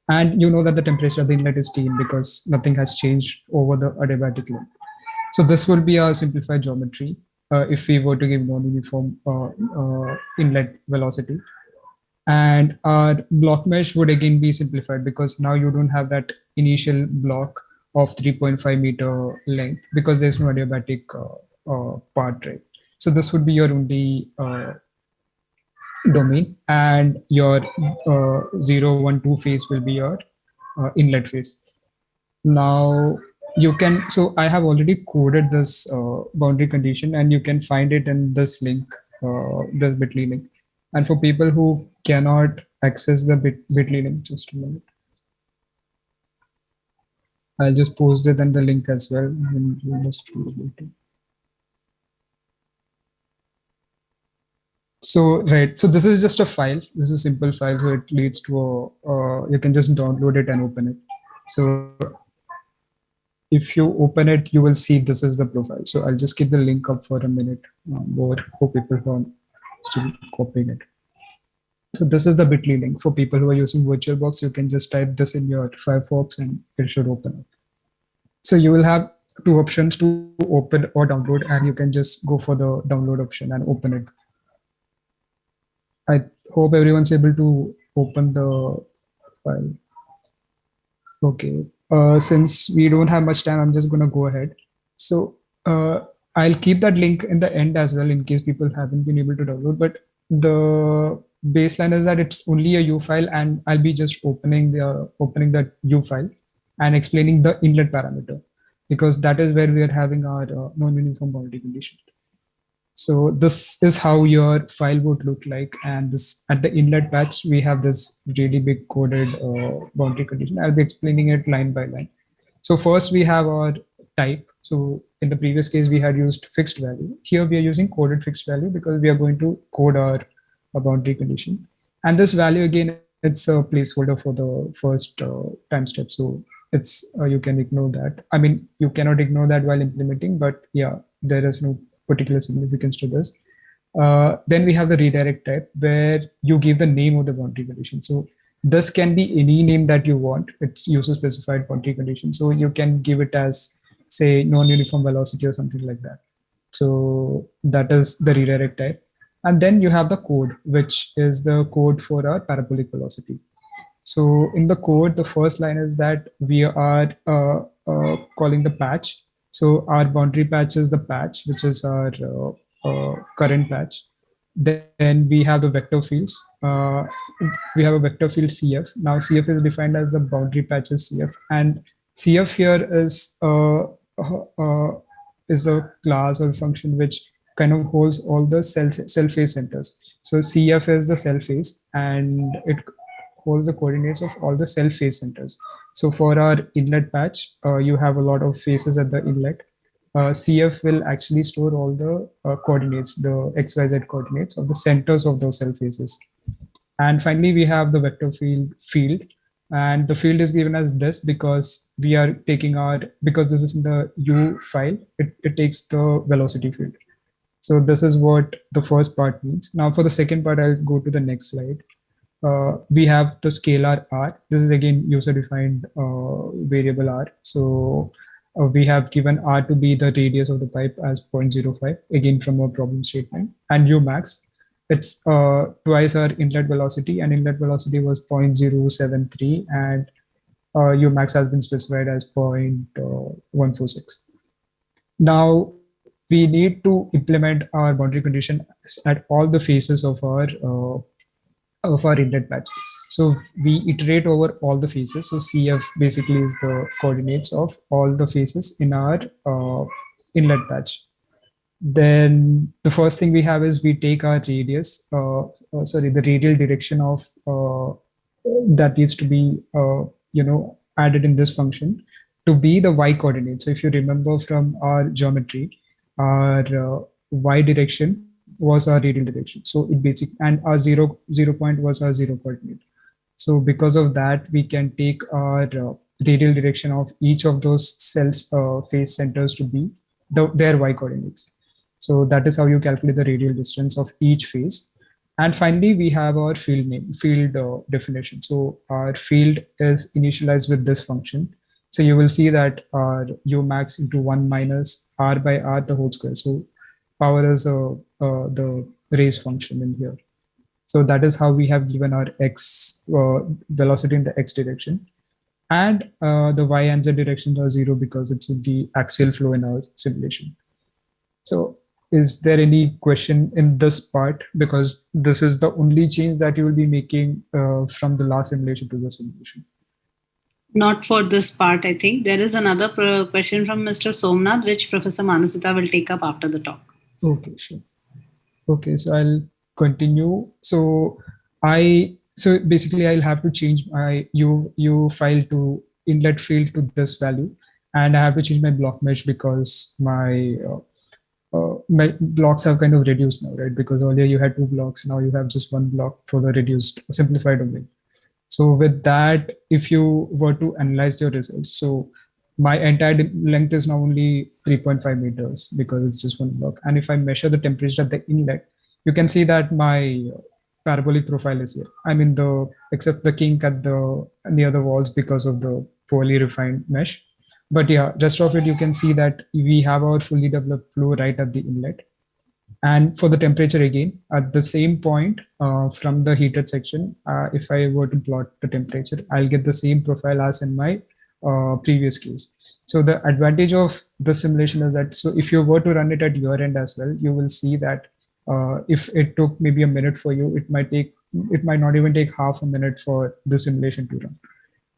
B: and you know that the temperature of the inlet is Tn because nothing has changed over the adiabatic length. So this will be a simplified geometry if we were to give non-uniform inlet velocity. And our block mesh would again be simplified because now you don't have that initial block of 3.5 meter length because there's no adiabatic part, right? So this would be your only domain, and your 0, 1, 2 phase will be your inlet phase. Now you can, so I have already coded this boundary condition and you can find it in this link, this bit.ly link. And for people who cannot access the bit.ly link, just a minute. I'll just post it in the link as well. And you must be able to. So, right. So this is just a file. This is a simple file. So it leads to you can just download it and open it. So if you open it, you will see this is the profile. So I'll just keep the link up for a minute more for people who are still copying it. So this is the bit.ly link. For people who are using VirtualBox, you can just type this in your Firefox and it should open up. So you will have two options to open or download, and you can just go for the download option and open it. I hope everyone's able to open the file. Okay. Since we don't have much time, I'm just going to go ahead. So I'll keep that link in the end as well in case people haven't been able to download. But the baseline is that it's only a U file, and I'll be just opening that U file and explaining the inlet parameter, because that is where we are having our non-uniform boundary condition. So this is how your file would look like. And this at the inlet patch, we have this really big coded boundary condition. I'll be explaining it line by line. So first we have our type. So in the previous case, we had used fixed value. Here we are using coded fixed value because we are going to code our boundary condition. And this value, again, it's a placeholder for the first time step. So it's you can ignore that. I mean, you cannot ignore that while implementing, but yeah, there is no particular significance to this. Then we have the redirect type, where you give the name of the boundary condition. So this can be any name that you want. It's user specified boundary condition. So you can give it as, say, non-uniform velocity or something like that. So that is the redirect type. And then you have the code, which is the code for our parabolic velocity. So in the code, the first line is that we are calling the patch. So our boundary patch is the patch, which is our current patch. Then we have the vector fields. We have a vector field CF. Now CF is defined as the boundary patches CF, and CF here is a class or function which kind of holds all the cell phase centers. So CF is the cell phase, and it holds the coordinates of all the cell phase centers. So for our inlet patch, you have a lot of phases at the inlet. CF will actually store all the coordinates, the XYZ coordinates of the centers of those cell phases. And finally, we have the vector field, and the field is given as this because we are taking because this is in the U file, it takes the velocity field. So this is what the first part means. Now for the second part, I'll go to the next slide. We have the scalar r. This is again user-defined variable r. So we have given r to be the radius of the pipe as 0.05, again from a problem statement. And umax, it's twice our inlet velocity, and inlet velocity was 0.073, and umax has been specified as 0.146. Now we need to implement our boundary condition at all the phases of our inlet patch. So we iterate over all the phases. So CF basically is the coordinates of all the phases in our inlet patch. Then the first thing we have is we take our radius, the radial direction of that needs to be added in this function. to be the y coordinate. So if you remember from our geometry, our y direction was our radial direction. So it and our 0 point was our 0 coordinate. So because of that, we can take our radial direction of each of those cells face centers to be their y coordinates. So that is how you calculate the radial distance of each face. And finally, we have our field definition. So our field is initialized with this function. So you will see that our u max into 1 minus r by r the whole square. So power is the raise function in here. So that is how we have given our x velocity in the x direction. And the y and z directions are 0 because it's the axial flow in our simulation. So is there any question in this part? Because this is the only change that you will be making from the last simulation to the simulation.
A: Not for this part, I think. There is another question from Mr. Somnath, which Professor Manaswita will take up after the talk.
B: Okay, sure. Okay, so I'll continue. So basically I'll have to change my U file to inlet field to this value, and I have to change my block mesh because my blocks have kind of reduced now, right? Because earlier you had 2 blocks, now you have just 1 block for the reduced simplified domain. So with that, if you were to analyze your results, so my entire length is now only 3.5 meters because it's just 1 block. And if I measure the temperature at the inlet, you can see that my parabolic profile is here. I mean, except the kink at near the walls because of the poorly refined mesh. But yeah, rest of it, you can see that we have our fully developed flow right at the inlet. And for the temperature again, at the same point from the heated section, if I were to plot the temperature, I'll get the same profile as in my previous case. So the advantage of the simulation is that, so if you were to run it at your end as well, you will see that if it took maybe a minute for you, it might not even take half a minute for the simulation to run.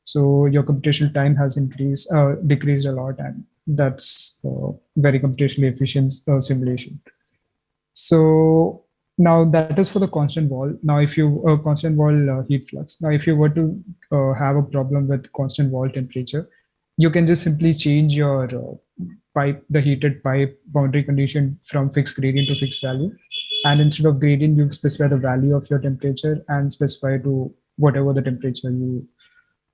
B: So your computational time has decreased a lot, and that's very computationally efficient simulation. So now that is for the constant wall. Now, if you constant wall heat flux. Now, if you were to have a problem with constant wall temperature, you can just simply change your the heated pipe boundary condition from fixed gradient to fixed value. And instead of gradient, you specify the value of your temperature and specify to whatever the temperature you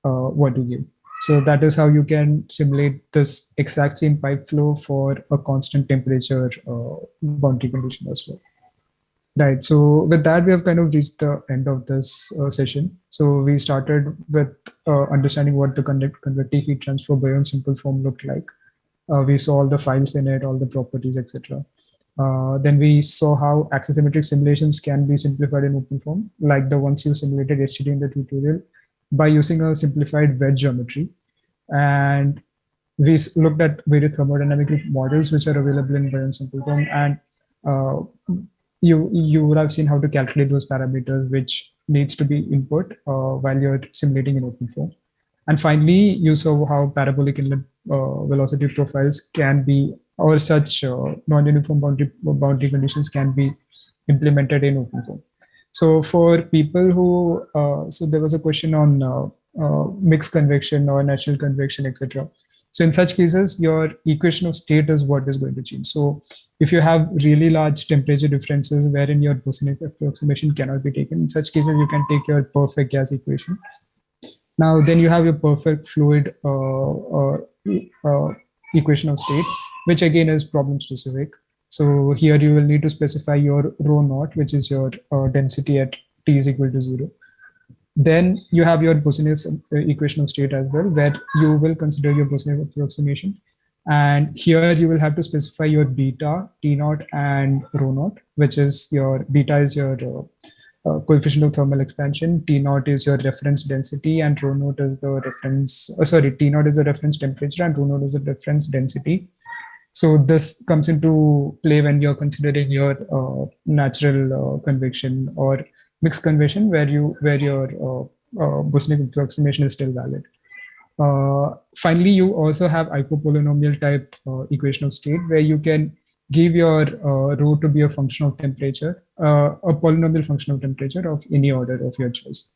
B: want to give. So that is how you can simulate this exact same pipe flow for a constant temperature boundary condition as well. Right. So with that, we have kind of reached the end of this session. So we started with understanding what the convective heat transfer Boolean simple form looked like. We saw all the files in it, all the properties, etc. Then we saw how axisymmetric simulations can be simplified in OpenFOAM, like the ones you simulated yesterday in the tutorial, by using a simplified wedge geometry. And we looked at various thermodynamic models which are available in Boolean simple form, and you would have seen how to calculate those parameters which needs to be input while you're simulating in OpenFOAM. And finally, you saw how parabolic inlet velocity profiles can be, or such non-uniform boundary conditions can be implemented in OpenFOAM. So for people who, so there was a question on mixed convection or natural convection, etc. So in such cases, your equation of state is what is going to change. So if you have really large temperature differences wherein your Bose-Einstein approximation cannot be taken, in such cases, you can take your perfect gas equation. Now, then you have your perfect fluid equation of state, which again is problem specific. So here you will need to specify your rho naught, which is your density at t is equal to 0. Then you have your Bose-Einstein equation of state as well, where you will consider your Bose-Einstein approximation. And here you will have to specify your beta, t naught, and rho naught, which is your beta is your coefficient of thermal expansion, t naught is your reference density, and rho naught is the reference, t naught is the reference temperature, and rho naught is the reference density. So this comes into play when you're considering your natural convection or mixed convection, where your Bose-Einstein approximation is still valid. Finally, you also have hyperpolynomial type equation of state, where you can give your rho to be a function of temperature, a polynomial function of temperature of any order of your choice.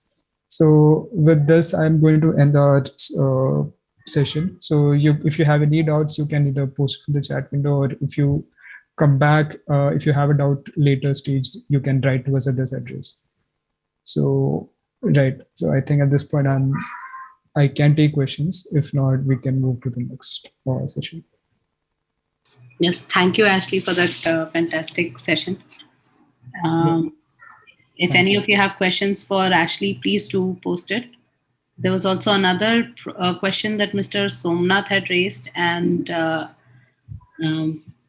B: So with this, I'm going to end our session. So if you have any doubts, you can either post in the chat window, or if you come back, if you have a doubt later stage, you can write to us at this address. So right. So I think at this point I can take questions. If not, we can move to the next session.
A: Yes, thank you, Ashley, for that fantastic session. If any of you have questions for Ashley, please do post it. There was also another question that Mr. Somnath had raised, and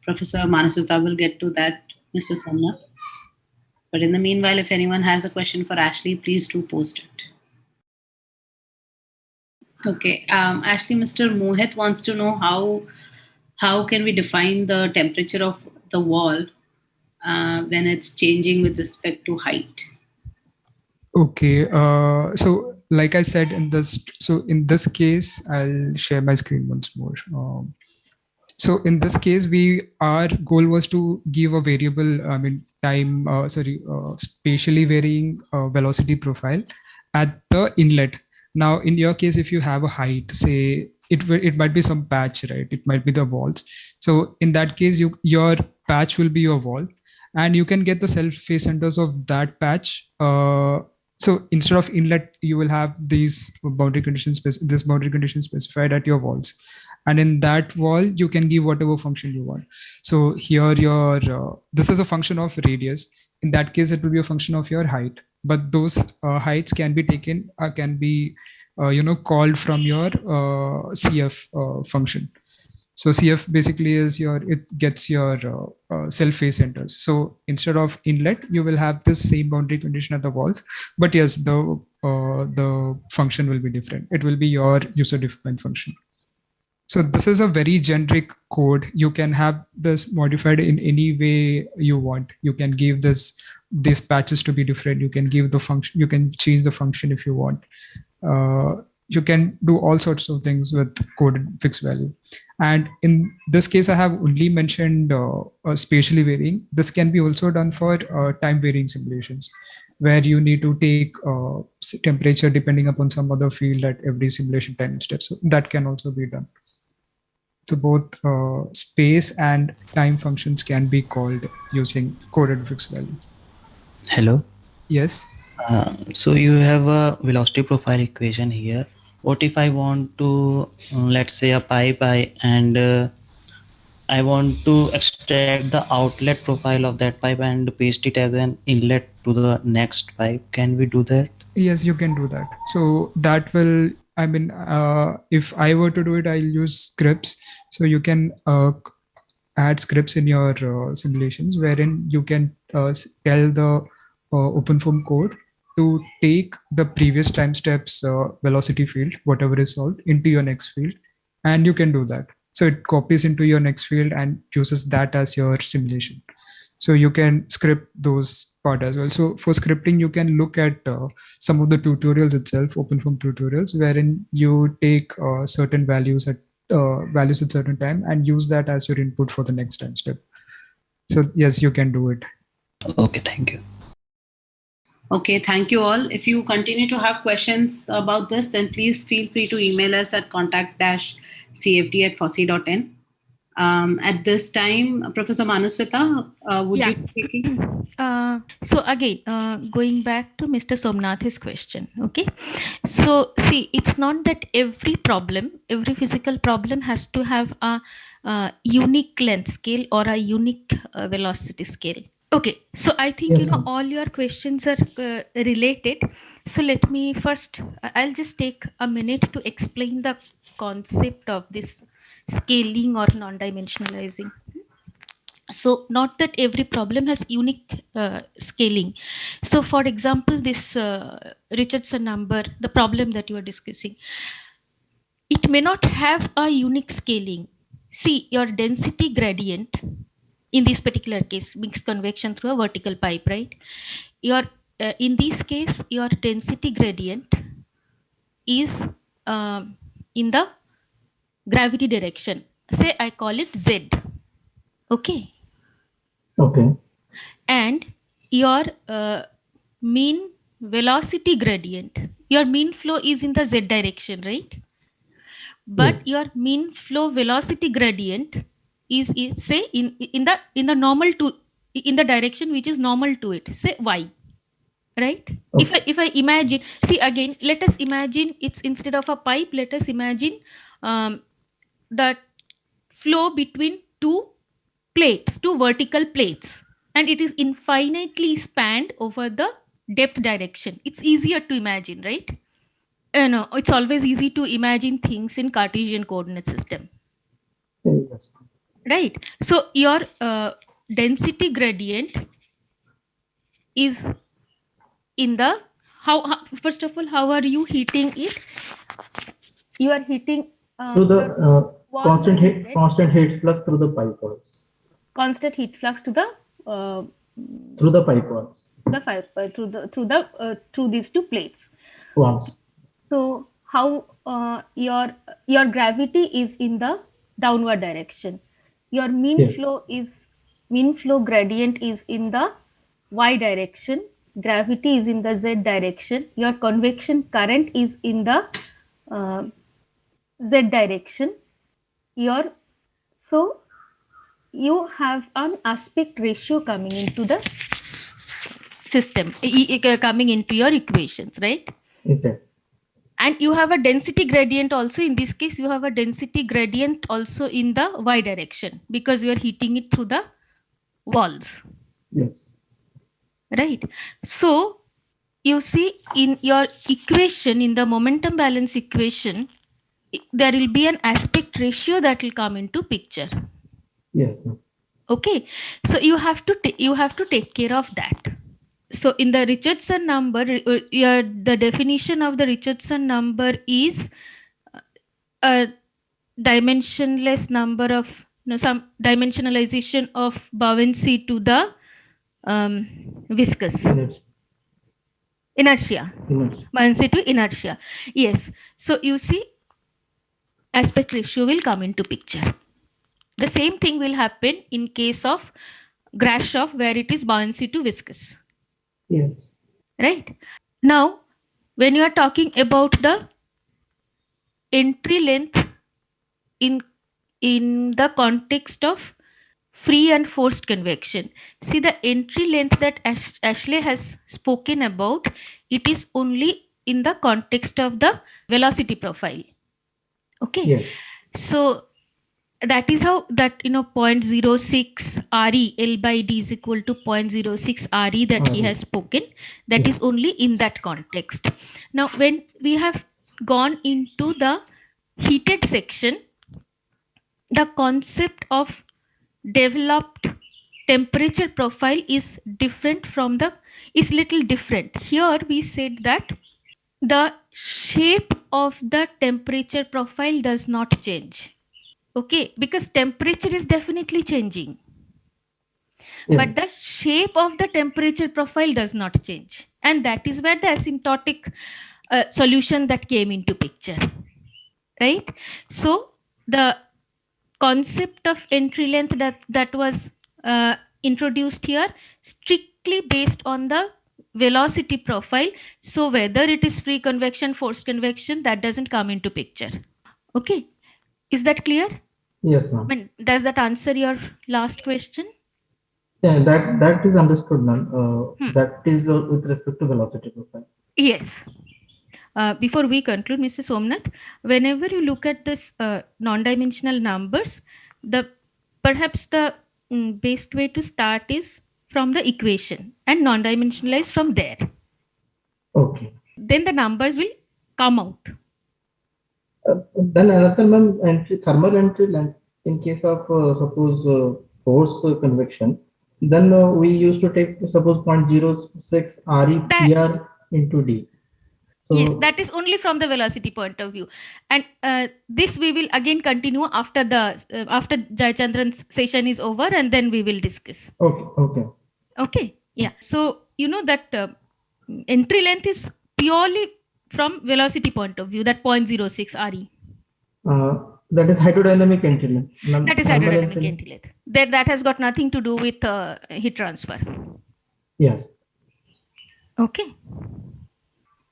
A: Professor Manaswita will get to that, Mr. Somnath. But in the meanwhile, if anyone has a question for Ashley, please do post it. Okay, Ashley, Mr. Mohit wants to know how can we define the temperature of the wall when it's changing with respect to height?
B: Okay, so like I said in this case, I'll share my screen once more. So in this case, our goal was to give a variable, spatially varying velocity profile at the inlet. Now, in your case, if you have a height, say it might be some patch, right? It might be the walls. So in that case, your patch will be your wall, and you can get the self-face centers of that patch. So instead of inlet, you will have these boundary conditions, specified at your walls. And in that wall, you can give whatever function you want. So here this is a function of radius. In that case, it will be a function of your height. But those heights can be taken, called from your CF function. So CF basically is it gets your self-face centers. So instead of inlet, you will have this same boundary condition at the walls. But yes, the function will be different. It will be your user-defined function. So this is a very generic code. You can have this modified in any way you want. You can give these patches to be different. You can give the function. You can change the function if you want. You can do all sorts of things with coded fixed value. And in this case, I have only mentioned spatially varying. This can be also done for time varying simulations, where you need to take temperature depending upon some other field at every simulation time step. So that can also be done. So both space and time functions can be called using coded fixed value.
F: Hello.
B: Yes.
F: So you have a velocity profile equation here. What if I want to, let's say a pipe and I want to extract the outlet profile of that pipe and paste it as an inlet to the next pipe? Can we do that?
B: Yes, you can do that. So that will, if I were to do it, I'll use scripts. So you can add scripts in your simulations, wherein you can tell the OpenFOAM code to take the previous time steps velocity field, whatever is solved, into your next field. And you can do that. So it copies into your next field and uses that as your simulation. So you can script those part as well. So for scripting, you can look at some of the tutorials itself, OpenFOAM tutorials, wherein you take certain values at certain time and use that as your input for the next time step. So yes, you can do it.
F: Okay, thank you.
A: Okay, thank you all. If you continue to have questions about this, then please feel free to email us at contact-cfd@fossee.in. At this time, Professor Manaswita, would you be speaking?
H: So again, going back to Mr. Somnath's question, okay? So see, it's not that every physical problem has to have a unique length scale or a unique velocity scale. Okay, so I think,
I: Yes,
H: all your questions are related. So let me first, I'll just take a minute to explain the concept of this scaling or non-dimensionalizing. So not that every problem has unique scaling. So for example, this Richardson number, the problem that you are discussing, it may not have a unique scaling. See, your density gradient in this particular case, mixed convection through a vertical pipe, right? In this case, your density gradient is in the gravity direction. Say I call it Z. Okay.
I: Okay.
H: And your mean velocity gradient, your mean flow is in the Z direction, right? but your mean flow velocity gradient is say in the normal to in the direction which is normal to it, say y, right? If I imagine, see again, let us imagine it's instead of a pipe, let us imagine the flow between two plates, two vertical plates, and it is infinitely spanned over the depth direction. It's easier to imagine, right? No, it's always easy to imagine things in Cartesian coordinate system,
I: Yes.
H: right? So your density gradient is in the how first of all, how are you heating it? You are heating
I: Through the
H: walls
I: constant
H: only,
I: heat,
H: right?
I: constant heat flux through the pipe walls.
H: Constant heat flux to the
I: Through the pipe walls.
H: through these two plates.
I: Walls.
H: So how your gravity is in the downward direction. Your mean flow gradient is in the y direction. Gravity is in the z direction. Your convection current is in the z direction. So you have an aspect ratio coming into the system, coming into your equations, right?
I: Exactly.
H: And you have a density gradient also. In this case, you have a density gradient also in the y direction because you are heating it through the walls.
I: Yes.
H: Right. So you see in your equation, in the momentum balance equation, there will be an aspect ratio that will come into picture.
I: Yes, ma'am.
H: Okay. So you have to take care of that. So in the Richardson number, the definition of the Richardson number is a dimensionless number of some dimensionalization of buoyancy to the viscous inertia. Buoyancy to inertia. Yes. So you see, aspect ratio will come into picture. The same thing will happen in case of Grashof, where it is buoyancy to viscous.
I: Yes.
H: Right. Now, when you are talking about the entry length in the context of free and forced convection, see the entry length that Ashley has spoken about, it is only in the context of the velocity profile. Okay.
I: Yes.
H: So that is how that 0.06 RE L by D is equal to 0.06 RE that he has spoken. That is only in that context. Now, when we have gone into the heated section, the concept of developed temperature profile is different from is little different. Here we said that the shape of the temperature profile does not change. Okay, because temperature is definitely changing. But the shape of the temperature profile does not change. And that is where the asymptotic solution that came into picture. Right? So the concept of entry length that was introduced here strictly based on the velocity profile. So whether it is free convection, forced convection, that doesn't come into picture. Okay. Is that clear?
I: Yes, ma'am.
H: I mean, does that answer your last question?
I: Yeah, that is understood, ma'am. That is with respect to velocity profile.
H: Yes. Before we conclude, Mr. Somnath, whenever you look at this non-dimensional numbers, perhaps the best way to start is from the equation and non-dimensionalize from there.
I: Okay.
H: Then the numbers will come out.
I: Then another, ma'am, thermal entry length in case of suppose force convection, then we used to take suppose 0.06 RE PR into D. So
H: yes, that is only from the velocity point of view, and this we will again continue after the after Jayachandran's session is over, and then we will discuss. Okay. Yeah. So you know that entry length is purely from velocity point of view, that 0.06 RE.
I: That is hydrodynamic entry length.
H: That is hydrodynamic entry length. That has got nothing to do with heat transfer.
I: Yes.
H: Okay.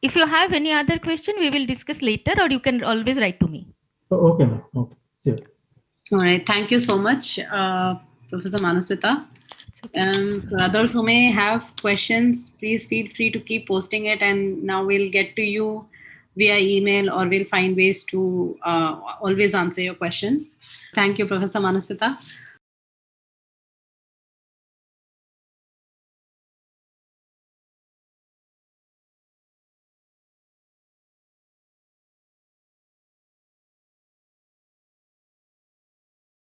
H: If you have any other question, we will discuss later, or you can always write to me.
I: Okay, ma'am. Okay, sure.
A: All right. Thank you so much, Professor Manaswita. For others who may have questions, please feel free to keep posting it, and now we'll get to you via email, or we'll find ways to always answer your questions. Thank you, Professor Manaswita.